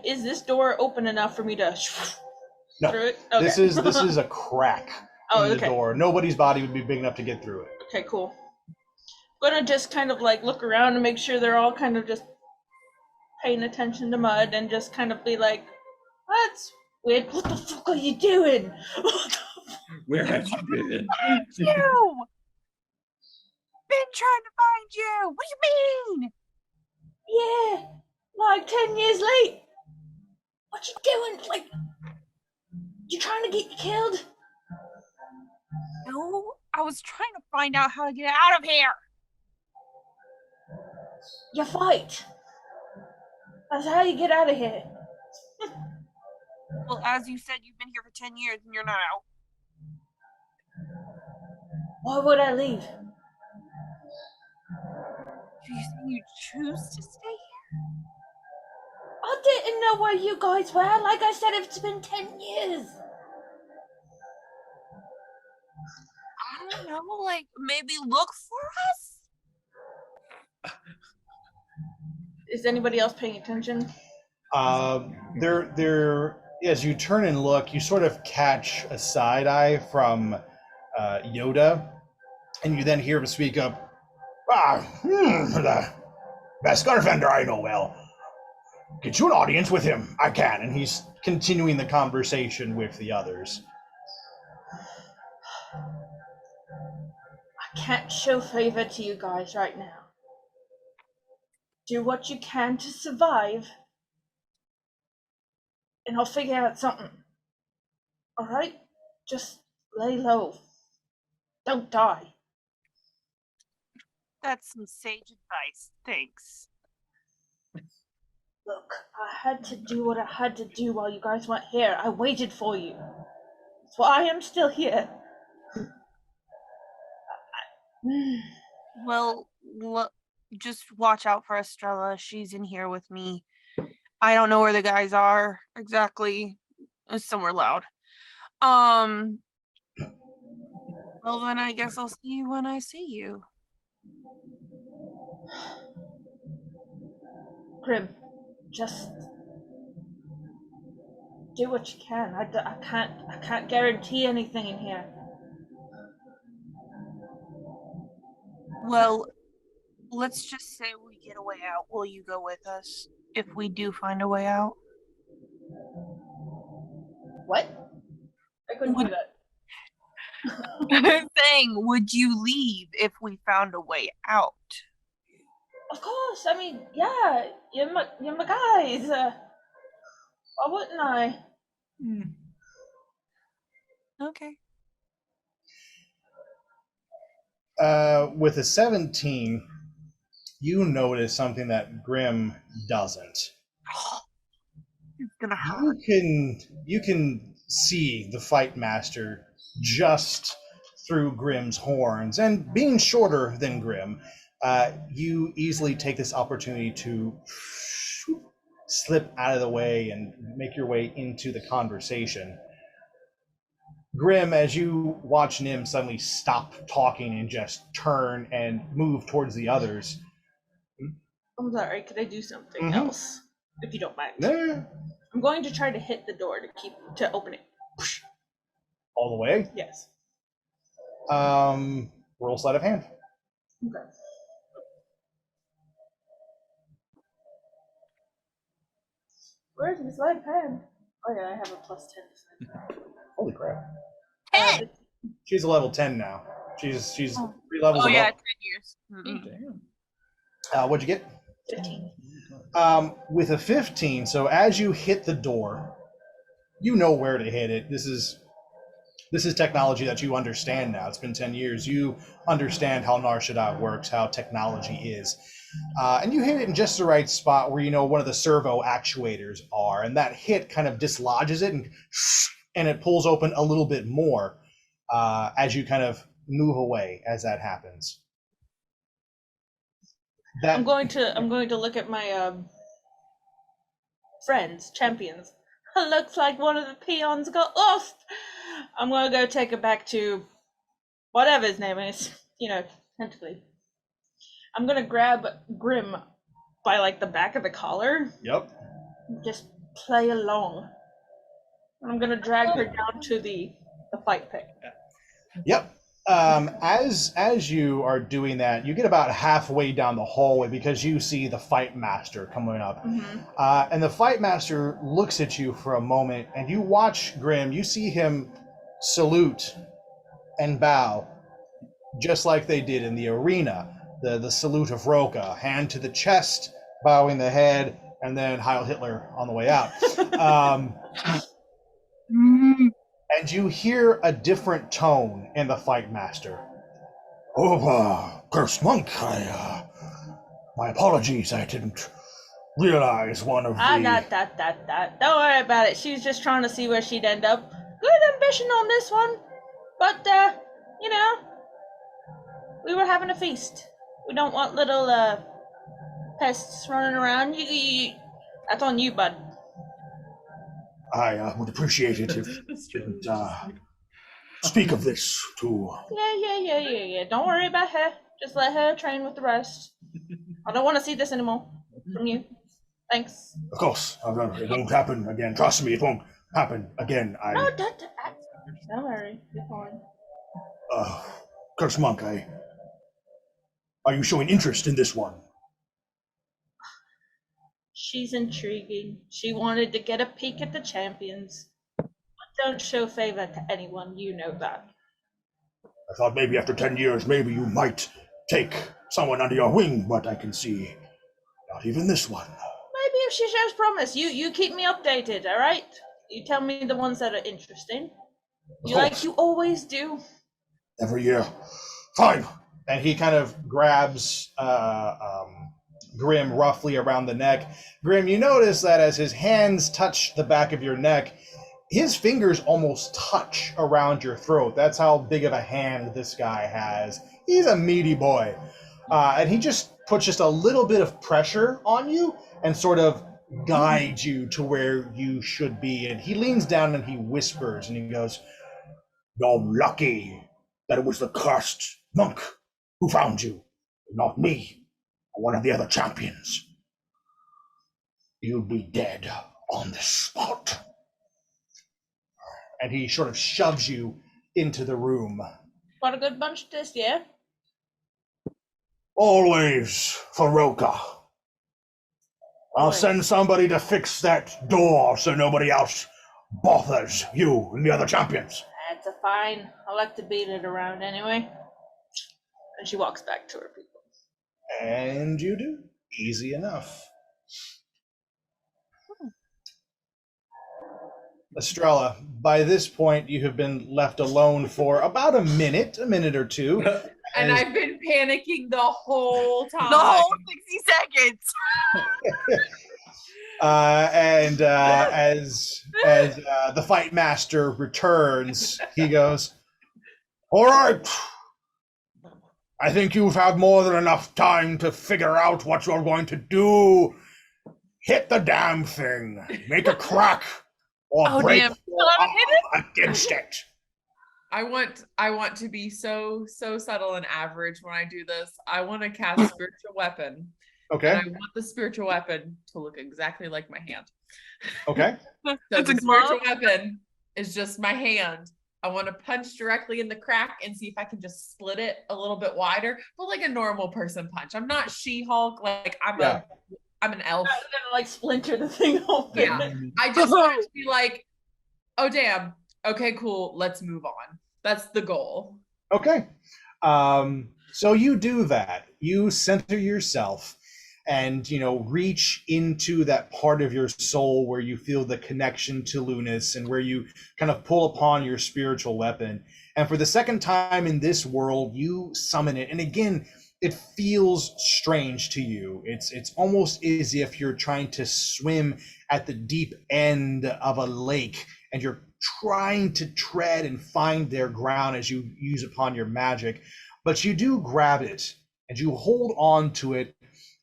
Is this door open enough for me to No, through it? Okay. this is a crack in the okay. door. Nobody's body would be big enough to get through it. Okay, cool. I'm gonna just kind of like look around and make sure they're all kind of just paying attention to Mud and just kind of be like, that's weird. What the fuck are you doing? Where have you been? You! Been trying to find you! What do you mean? Yeah, like 10 years late. What you doing? Like, you trying to get killed? No, I was trying to find out how to get out of here. You fight. That's how you get out of here. Well, as you said, you've been here for 10 years and you're not out. Why would I leave? Do you think you choose to stay here? I didn't know where you guys were. Like I said, it's been 10 years. I don't know, like maybe look for us? Is anybody else paying attention? There. As you turn and look, you sort of catch a side eye from Yoda, and you then hear him speak up. The best Scarfender I know well. Get you an audience with him. I can. And he's continuing the conversation with the others. I can't show favor to you guys right now. Do what you can to survive, and I'll figure out something. Alright? Just lay low. Don't die. That's some sage advice. Thanks. Look, I had to do what I had to do while you guys weren't here. I waited for you. So I am still here. Well, just watch out for Estrella. She's in here with me. I don't know where the guys are exactly. It's somewhere loud. Well, then I guess I'll see you when I see you. Grim, just do what you can. I can't guarantee anything in here. Well, let's just say we get a way out. Will you go with us if we do find a way out? What? I couldn't do that. I'm saying, would you leave if we found a way out? Of course. I mean, yeah, you're my guys. Why wouldn't I? Okay. With a 17, you notice something that Grim doesn't. It's gonna hurt. You can see the fight master just through Grim's horns, and being shorter than Grim, you easily take this opportunity to slip out of the way and make your way into the conversation. Grim, as you watch Nim suddenly stop talking and just turn and move towards the others. I'm sorry, could I do something else? If you don't mind. Yeah. I'm going to try to hit the door to open it. All the way? Yes. Roll sleight of hand. Okay. Where's my sleight of hand? Oh yeah, I have a plus 10. Holy crap. 10! She's a level 10 now. She's 3 levels above. 10 years. Damn. What'd you get? 15. With a 15, so as you hit the door, you know where to hit it. This is technology that you understand now. It's been 10 years. You understand how Nar Shaddaa works, how technology is. And you hit it in just the right spot where you know one of the servo actuators are, and that hit kind of dislodges it and it pulls open a little bit more as you kind of move away as that happens. That I'm going to look at my friends, champions. Looks like one of the peons got lost. I'm gonna go take it back to whatever his name is. Tentatively. I'm gonna grab Grim by like the back of the collar. Yep. Just play along. I'm gonna drag her down to the fight pit. Yep. As you are doing that, you get about halfway down the hallway because you see the fight master coming up. Mm-hmm. And the fight master looks at you for a moment, and you watch Grim. You see him salute and bow, just like they did in the arena. The salute of Roka, hand to the chest, bowing the head, and then Heil Hitler on the way out. And you hear a different tone in the fight master. Oh, cursed monk, my apologies, I didn't realize one of the... That. Don't worry about it. She's just trying to see where she'd end up. Good ambition on this one. But, we were having a feast. We don't want little, pests running around. That's on you, bud. I would appreciate it if you didn't speak of this to... Yeah. Don't worry about her. Just let her train with the rest. I don't want to see this anymore from you. Thanks. Of course, it won't happen again. Trust me, it won't happen again. No, don't worry. You're fine. Cursed monk, are you showing interest in this one? She's intriguing. She wanted to get a peek at the champions. Don't show favor to anyone, you know that. I thought maybe after 10 years, maybe you might take someone under your wing, but I can see not even this one. Maybe if she shows promise, you keep me updated, all right? You tell me the ones that are interesting. Like you always do. Every year. Fine. And he kind of grabs Grim roughly around the neck. Grim, you notice that as his hands touch the back of your neck, his fingers almost touch around your throat. That's how big of a hand this guy has. He's a meaty boy. And he just puts just a little bit of pressure on you and sort of guides you to where you should be. And he leans down and he whispers and he goes, "You're lucky that it was the cursed monk who found you, not me or one of the other champions. You'd be dead on the spot." And he sort of shoves you into the room. What a good bunch this, yeah? Always for Roka. I'll send somebody to fix that door so nobody else bothers you and the other champions. That's a fine. I like to beat it around anyway. And she walks back to her people. And you do. Easy enough. Estrella, by this point, you have been left alone for about a minute or two. And I've been panicking the whole time. The whole 60 seconds. As the fight master returns, he goes, "All right. I think you've had more than enough time to figure out what you're going to do. Hit the damn thing. Make a crack or break your arm against it." I want to be so subtle and average when I do this. I want to cast spiritual weapon. Okay. And I want the spiritual weapon to look exactly like my hand. Okay. So the spiritual weapon is just my hand. I want to punch directly in the crack and see if I can just split it a little bit wider, but like a normal person punch. I'm not She-Hulk. Like I'm an elf. I'm gonna like splinter the thing open. Yeah. I just want to be like, oh damn. Okay, cool. Let's move on. That's the goal. Okay. So you do that. You center yourself and, reach into that part of your soul where you feel the connection to Lunas and where you kind of pull upon your spiritual weapon. And for the second time in this world, you summon it. And again, it feels strange to you. It's almost as if you're trying to swim at the deep end of a lake and you're trying to tread and find their ground as you use upon your magic. But you do grab it and you hold on to it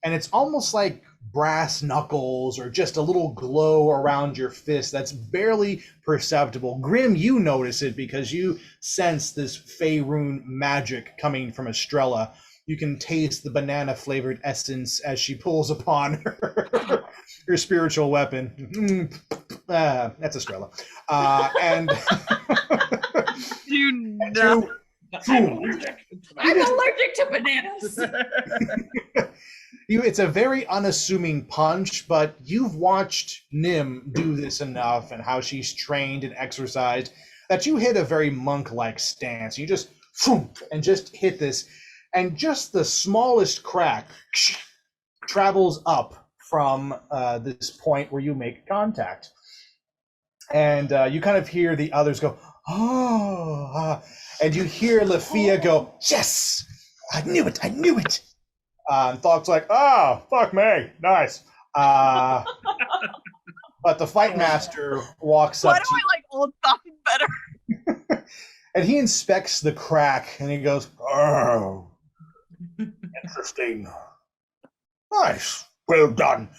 and it's almost like brass knuckles or just a little glow around your fist that's barely perceptible. Grim, you notice it because you sense this Faerun magic coming from Estrella. You can taste the banana flavored essence as she pulls upon her spiritual weapon. That's Estrella. And Do not. I'm allergic to bananas. It's a very unassuming punch, but you've watched Nim do this enough and how she's trained and exercised that you hit a very monk-like stance. You just and just hit this, and just the smallest crack travels up from this point where you make contact. And you kind of hear the others go, oh, and you hear Lafia go, yes, I knew it. And Thog's like, oh, fuck me, nice. But the fight master walks Why up do I like old Thog better? and he inspects the crack and he goes, oh, interesting. Nice, well done.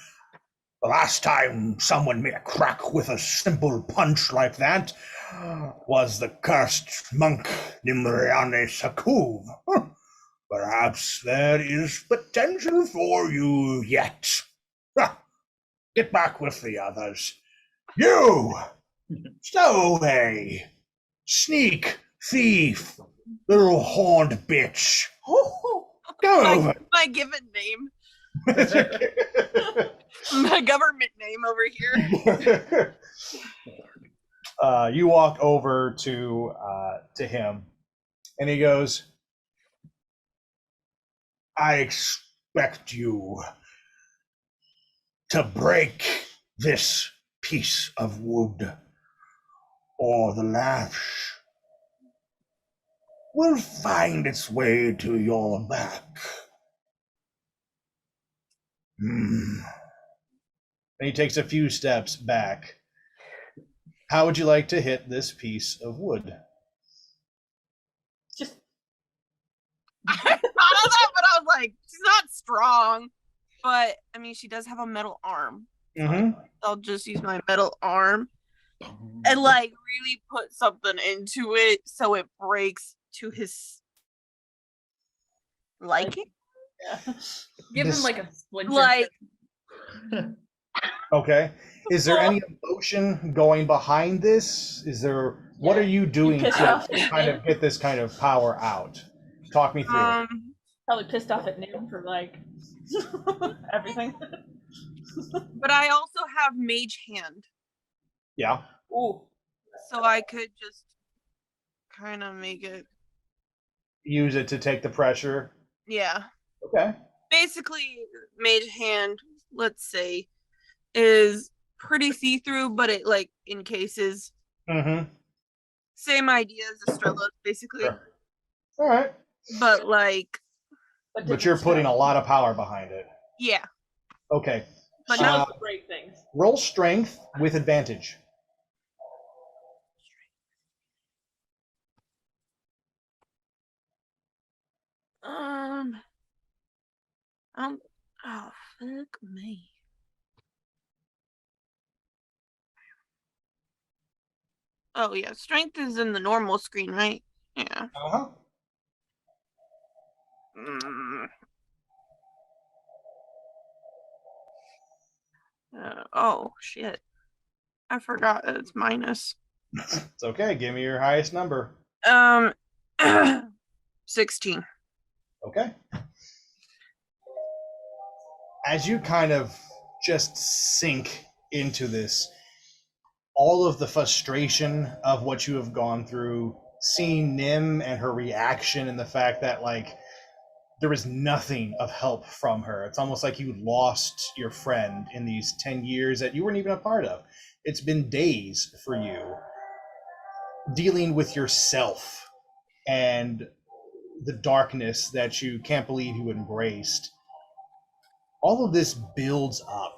The last time someone made a crack with a simple punch like that was the cursed monk Nimriane Sakuv. Perhaps there is potential for you yet. Get back with the others. You, stowaway, sneak, thief, little horned bitch. Go over. My given name. My government name over here. You walk over to him, and he goes, I expect you to break this piece of wood, or the lash will find its way to your back. And he takes a few steps back. How would you like to hit this piece of wood? Just I thought of that, but I was like, she's not strong. But I mean, she does have a metal arm. Mm-hmm. I'll just use my metal arm and like really put something into it so it breaks to his liking. yeah. Give This- him like a splinter. Like, Okay. Is there any emotion going behind this? Is there? What Yeah. are you doing pissed to off? kind of get this kind of power out? Talk me through it. Probably pissed off at Noon for like everything. but I also have mage hand, Yeah. Ooh. so I could just kind of make it. Use it to take the pressure. Yeah. Okay. Basically, mage hand, let's say, is pretty see-through, but it like encases. Mm-hmm. Same idea as Estrella, basically. Sure. All right. But like, But you're putting a lot of power behind it. yeah. Okay. But She no, knows great things. Roll strength with advantage. oh fuck me. Oh yeah, strength is in the normal screen, right? Yeah. Uh-huh. Mm. Oh shit. I forgot it's minus. It's okay. Give me your highest number. 16. Okay. As you kind of just sink into this, all of the frustration of what you have gone through, seeing Nim and her reaction and the fact that like there was nothing of help from her. It's almost like you lost your friend in these 10 years that you weren't even a part of. It's been days for you dealing with yourself and the darkness that you can't believe you embraced. All of this builds up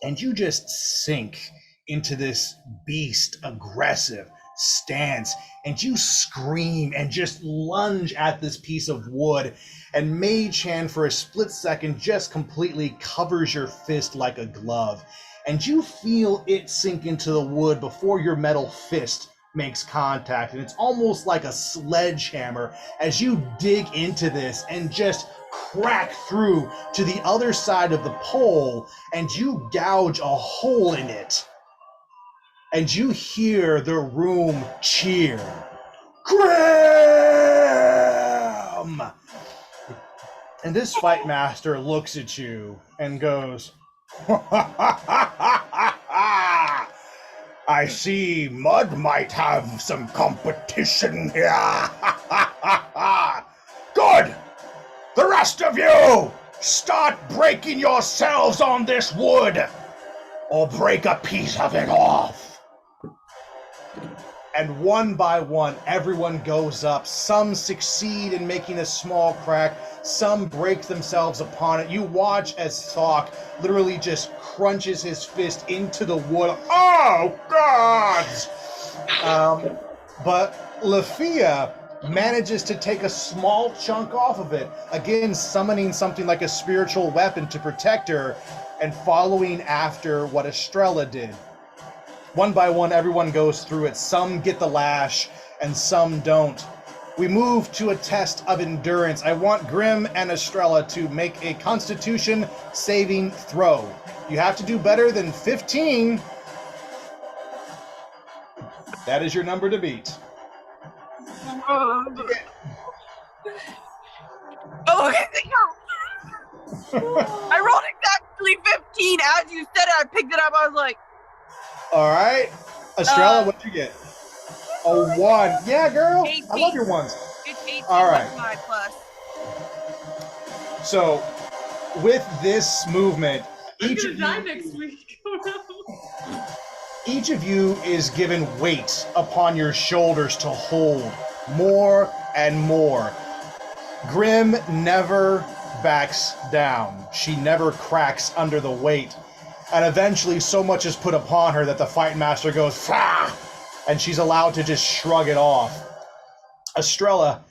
and you just sink into this beast, aggressive, stance, and you scream and just lunge at this piece of wood, and Mage Hand for a split second just completely covers your fist like a glove, and you feel it sink into the wood before your metal fist makes contact, and it's almost like a sledgehammer as you dig into this and just crack through to the other side of the pole, and you gouge a hole in it, and you hear the room cheer. Grim! And this fight master looks at you and goes, I see Mud might have some competition here. Good! The rest of you, start breaking yourselves on this wood, or break a piece of it off. And one by one, everyone goes up. Some succeed in making a small crack. Some break themselves upon it. You watch as Thok literally just crunches his fist into the wood. Oh, gods! But Lafia manages to take a small chunk off of it, again summoning something like a spiritual weapon to protect her and following after what Estrella did. One by one, everyone goes through it. Some get the lash and some don't. We move to a test of endurance. I want Grim and Estrella to make a Constitution saving throw. You have to do better than 15. That is your number to beat. Oh, I rolled exactly 15 as you said it. I picked it up. I was like, all right. Estrella, what'd you get? A 1. Yeah, girl. 18. I love your ones. It's 18 all right. with my plus. So, with this movement, I'm gonna die next week. Oh no. Each of you is given weight upon your shoulders to hold more and more. Grim never backs down. She never cracks under the weight. And eventually so much is put upon her that the fight master goes, Fah! And she's allowed to just shrug it off. Estrella,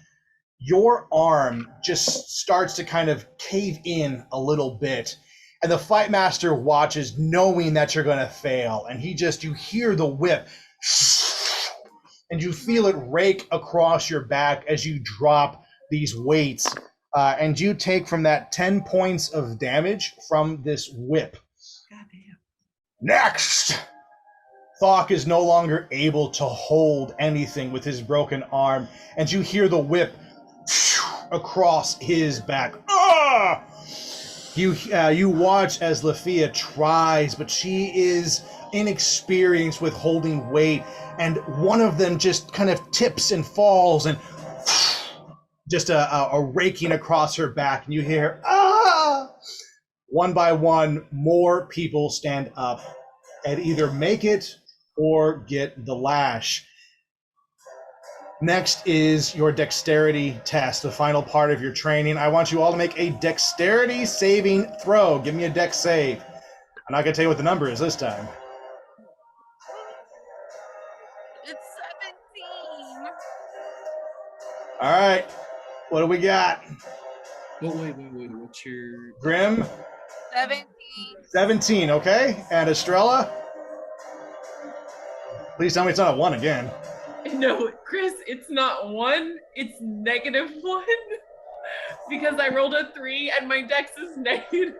your arm just starts to kind of cave in a little bit. And the fight master watches, knowing that you're going to fail. And you hear the whip. And you feel it rake across your back as you drop these weights. And you take from that 10 points of damage from this whip. Goddamn. Next! Thok is no longer able to hold anything with his broken arm. And you hear the whip across his back. Ah! You watch as Lafia tries, but she is inexperienced with holding weight, and one of them just kind of tips and falls, and just a raking across her back, and you hear, ah! One by one, more people stand up and either make it or get the lash. Next is your dexterity test, the final part of your training. I want you all to make a dexterity saving throw. Give me a dex save. I'm not going to tell you what the number is this time. It's 17. All right. What do we got? Oh, wait. What's your... Grim? 17. 17, okay. And Estrella? Please tell me it's not a 1 again. No, Chris, it's not 1, it's -1. Because I rolled a 3 and my dex is -4.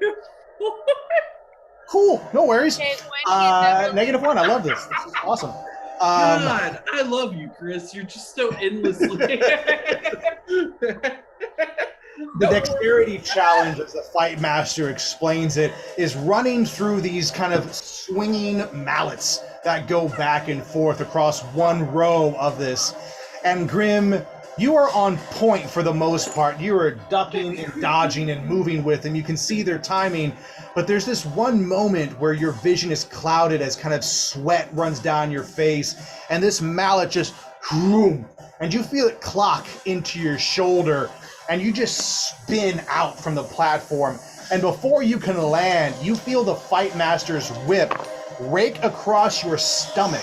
Cool, no worries. Okay, when -1, I love this. This is awesome. God, I love you, Chris. You're just so endlessly... The dexterity challenge, as the fight master explains it, is running through these kind of swinging mallets that go back and forth across one row of this. And Grim, you are on point for the most part. You are ducking and dodging and moving with them. You can see their timing, but there's this one moment where your vision is clouded as kind of sweat runs down your face, and this mallet just, and you feel it clock into your shoulder, and you just spin out from the platform. And before you can land, you feel the fight master's whip rake across your stomach,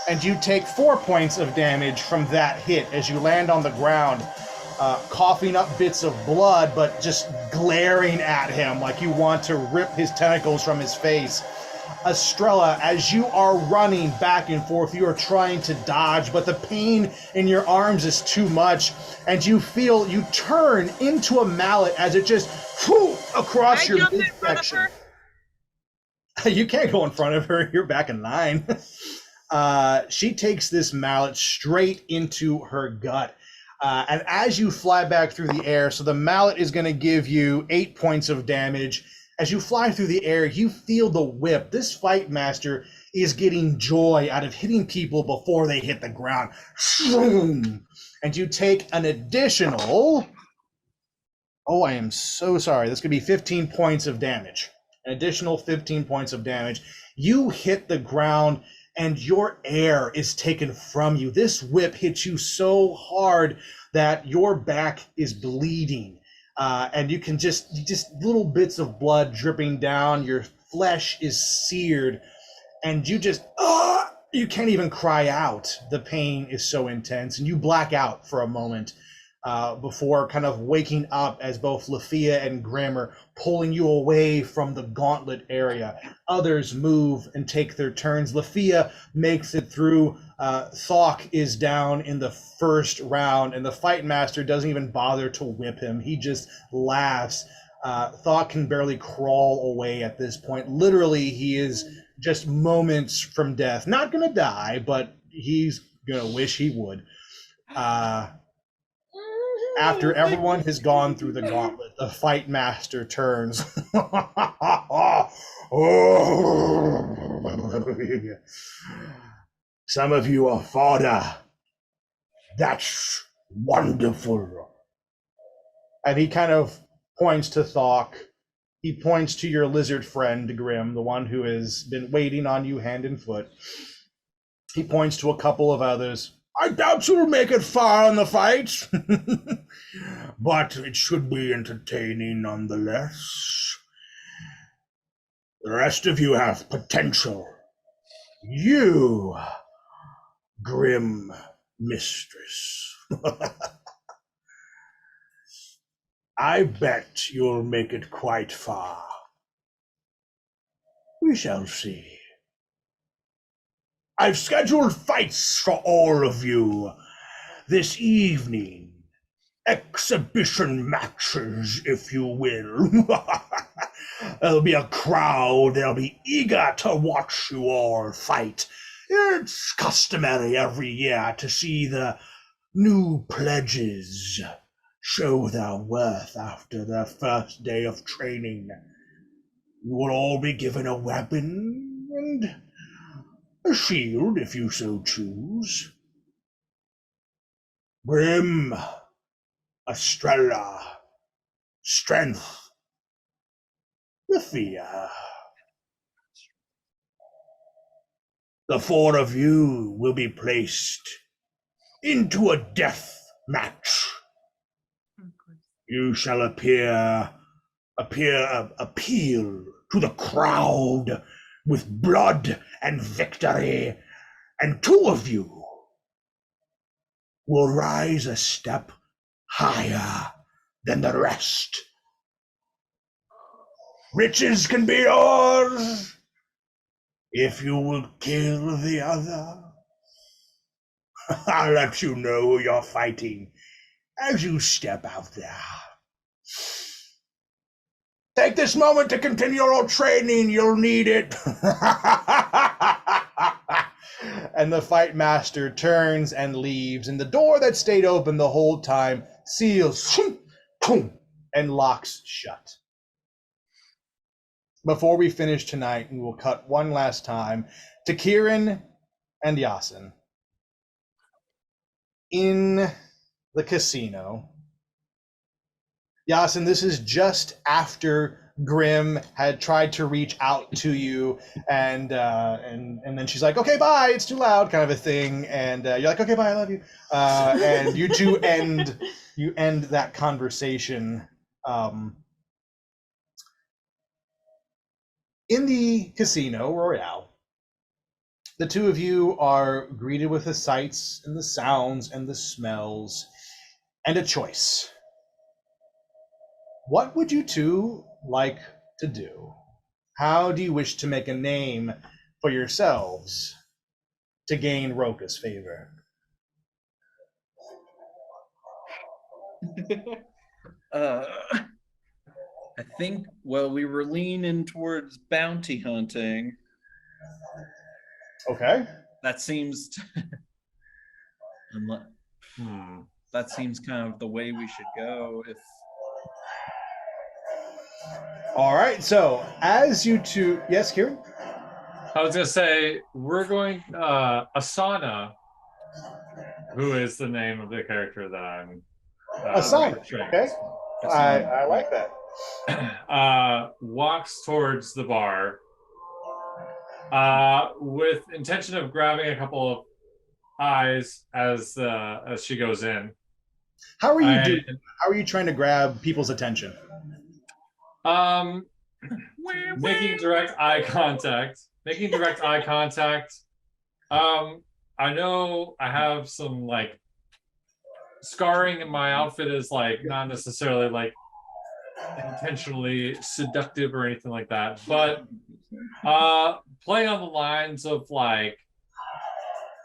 and you take 4 points of damage from that hit as you land on the ground, coughing up bits of blood, but just glaring at him like you want to rip his tentacles from his face. Estrella, as you are running back and forth, you are trying to dodge, but the pain in your arms is too much, and you turn into a mallet as it just across Can I your jump in front of midsection. her? You can't go in front of her. You're back in line. She takes this mallet straight into her gut. And as you fly back through the air, so the mallet is going to give you 8 points of damage. As you fly through the air, you feel the whip. This fight master is getting joy out of hitting people before they hit the ground. And you take an additional... Oh, I am so sorry. This could be 15 points of damage. An additional 15 points of damage. You hit the ground and your air is taken from you. This whip hits you so hard that your back is bleeding. And you can just little bits of blood dripping down. Your flesh is seared and you just, you can't even cry out. The pain is so intense and you black out for a moment. Before kind of waking up as both Lafia and Grim are pulling you away from the gauntlet area. Others move and take their turns. Lafia makes it through. Thok is down in the first round, and the fight master doesn't even bother to whip him. He just laughs. Thok can barely crawl away at this point. Literally, he is just moments from death. Not going to die, but he's going to wish he would. After everyone has gone through the gauntlet, the fight master turns. Some of you are fodder. That's wonderful. And he kind of points to Thok. He points to your lizard friend, Grim, the one who has been waiting on you hand and foot. He points to a couple of others. I doubt you'll make it far in the fight, but it should be entertaining nonetheless. The rest of you have potential. You, Grim Mistress. I bet you'll make it quite far. We shall see. I've scheduled fights for all of you this evening. Exhibition matches, if you will. There'll be a crowd. They'll be eager to watch you all fight. It's customary every year to see the new pledges show their worth after their first day of training. You will all be given a weapon and a shield, if you so choose. Grim, Estrella, strength, the fear. The four of you will be placed into a death match. You shall appeal to the crowd with blood and victory, and two of you will rise a step higher than the rest. Riches can be yours if you will kill the other. I'll let you know who you're fighting as you step out there. Take this moment to continue your training. You'll need it. And the fight master turns and leaves, and the door that stayed open the whole time seals and locks shut. Before we finish tonight, we will cut one last time to Kieran and Yasin in the casino. Yasin, this is just after Grim had tried to reach out to you, and then she's like, "Okay, bye. It's too loud," kind of a thing, and you're like, "Okay, bye. I love you." And you two end that conversation. In the Casino Royale, the two of you are greeted with the sights and the sounds and the smells and a choice. What would you two like to do? How do you wish to make a name for yourselves to gain Roka's favor? I think, well, we were leaning towards bounty hunting. Okay. That seems that seems kind of the way we should go. If All right. So as you two, yes, Kieran? I was gonna say we're going Asana, who is the name of the character that I'm Asana. portraying. Okay. I like that. Walks towards the bar with intention of grabbing a couple of eyes as she goes in. How are you doing? How are you trying to grab people's attention? Making direct eye contact. I know I have some like scarring, and my outfit is like not necessarily like intentionally seductive or anything like that, but play on the lines of like,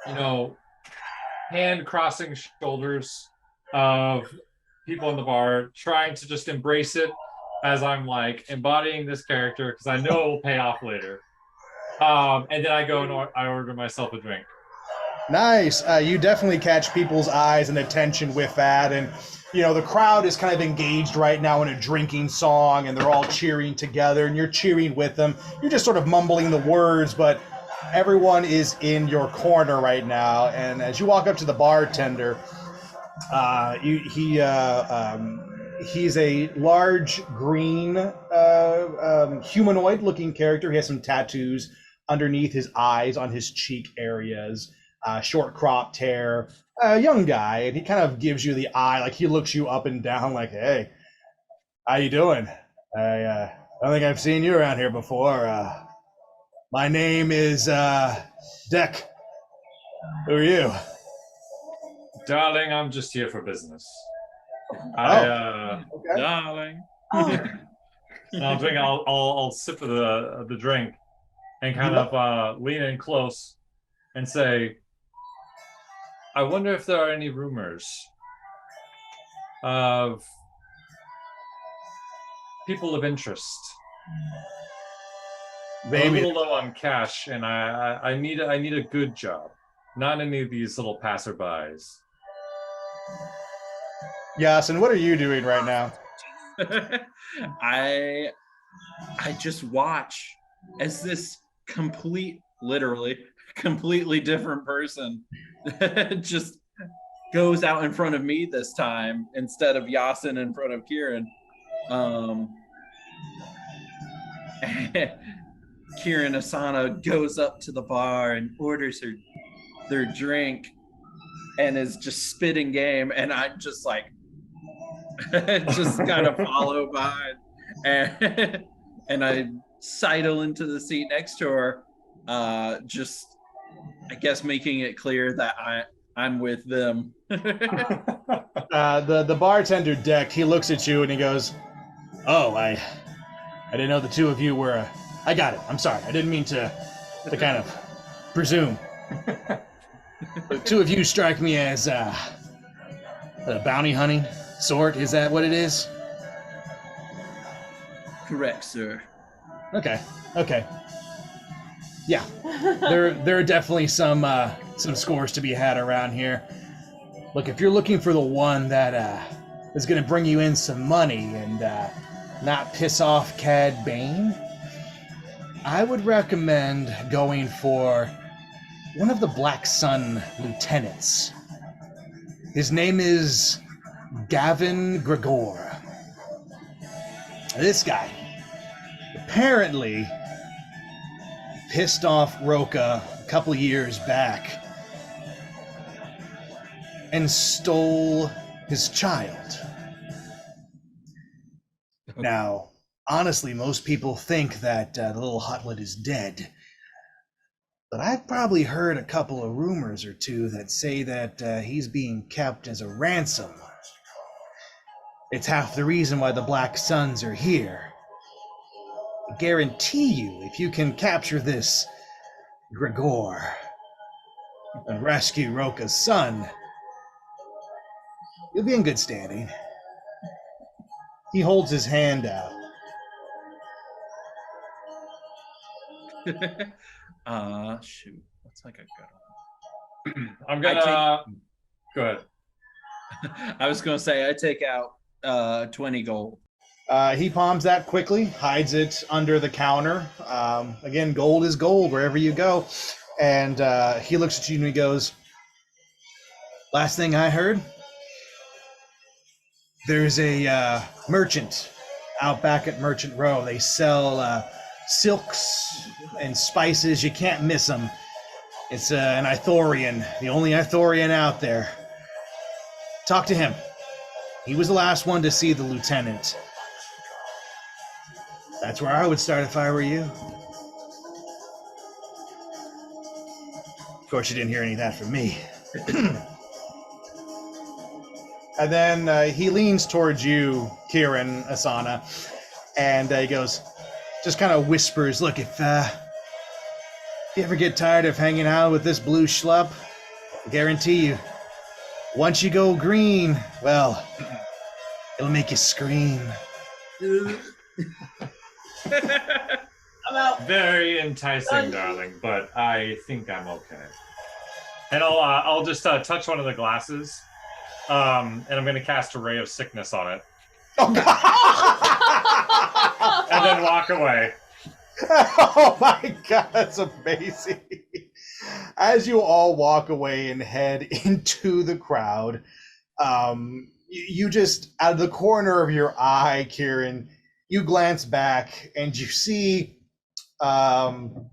you know, hand crossing shoulders of people in the bar, trying to just embrace it as I'm like embodying this character because I know it will pay off later. And then I go and I order myself a drink. Nice. You definitely catch people's eyes and attention with that. And, you know, the crowd is kind of engaged right now in a drinking song, and they're all cheering together, and you're cheering with them. You're just sort of mumbling the words, but everyone is in your corner right now. And as you walk up to the bartender, he's a large green humanoid-looking character. He has some tattoos underneath his eyes on his cheek areas. Short cropped hair, a young guy, and he kind of gives you the eye, like he looks you up and down, like, "Hey, how you doing? I don't think I've seen you around here before. My name is Deck. Who are you?" Darling, I'm just here for business. Okay. darling. I'll sip of the drink and kind of lean in close and say, I wonder if there are any rumors of people of interest. Maybe. I'm a little low on cash, and I need a good job, not any of these little passerbys. Yes, and what are you doing right now? I just watch as this literally completely different person just goes out in front of me this time instead of Yasin in front of Kieran. Kieran Asana goes up to the bar and orders their drink and is just spitting game, and I'm just like just kind of follow by, and I sidle into the seat next to her, just I guess making it clear that I'm with them. The bartender, Deck, he looks at you and he goes, "Oh, I didn't know the two of you were. I got it. I'm sorry. I didn't mean to kind of presume. The two of you strike me as a bounty hunting sort. Is that what it is?" Correct, sir. Okay. Yeah, there are definitely some scores to be had around here. Look, if you're looking for the one that is going to bring you in some money and not piss off Cad Bane, I would recommend going for one of the Black Sun lieutenants. His name is Gavin Gregor. This guy apparently pissed off Roka a couple years back and stole his child. Now, honestly, most people think that the little hotlet is dead. But I've probably heard a couple of rumors or two that say that he's being kept as a ransom. It's half the reason why the Black Suns are here. I guarantee you, if you can capture this Gregor and rescue Roka's son, you'll be in good standing. He holds his hand out. Shoot. What's like a good one? I'm gonna go ahead. I was gonna say I take out 20 gold. He palms that quickly, hides it under the counter. Again, gold is gold wherever you go. And he looks at you and he goes, last thing I heard, there's a merchant out back at Merchant Row. They sell silks and spices. You can't miss them. It's an Ithorian, the only Ithorian out there. Talk to him. He was the last one to see the lieutenant. That's where I would start if I were you. Of course, you didn't hear any of that from me. And then he leans towards you, Kieran, Asana, and he goes, just kind of whispers, look, if you ever get tired of hanging out with this blue schlup, I guarantee you, once you go green, well, it'll make you scream. I'm out. Very enticing, darling, but I think I'm okay. And I'll just touch one of the glasses, and I'm going to cast a ray of sickness on it, Oh, God. and then walk away. Oh my God, that's amazing. As you all walk away and head into the crowd, you just, out of the corner of your eye, Kieran, you glance back and you see the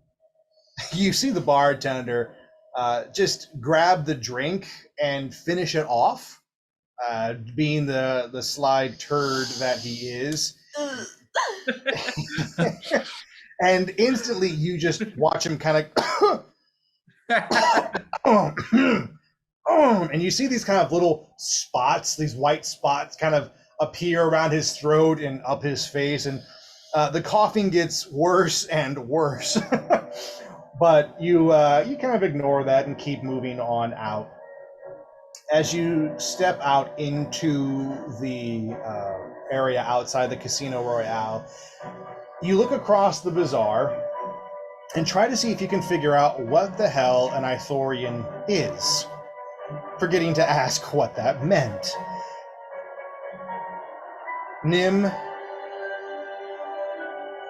bartender just grab the drink and finish it off, being the sly turd that he is. And instantly you just watch him kind of and you see these kind of little spots, these white spots kind of appear around his throat and up his face, and the coughing gets worse and worse. But you kind of ignore that and keep moving on out. As you step out into the area outside the Casino Royale, you look across the bazaar and try to see if you can figure out what the hell an Ithorian is, forgetting to ask what that meant. Nim,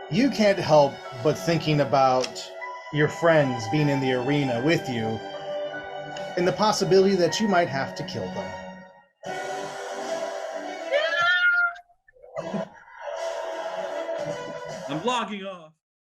you can't help but thinking about your friends being in the arena with you and the possibility that you might have to kill them. I'm logging off.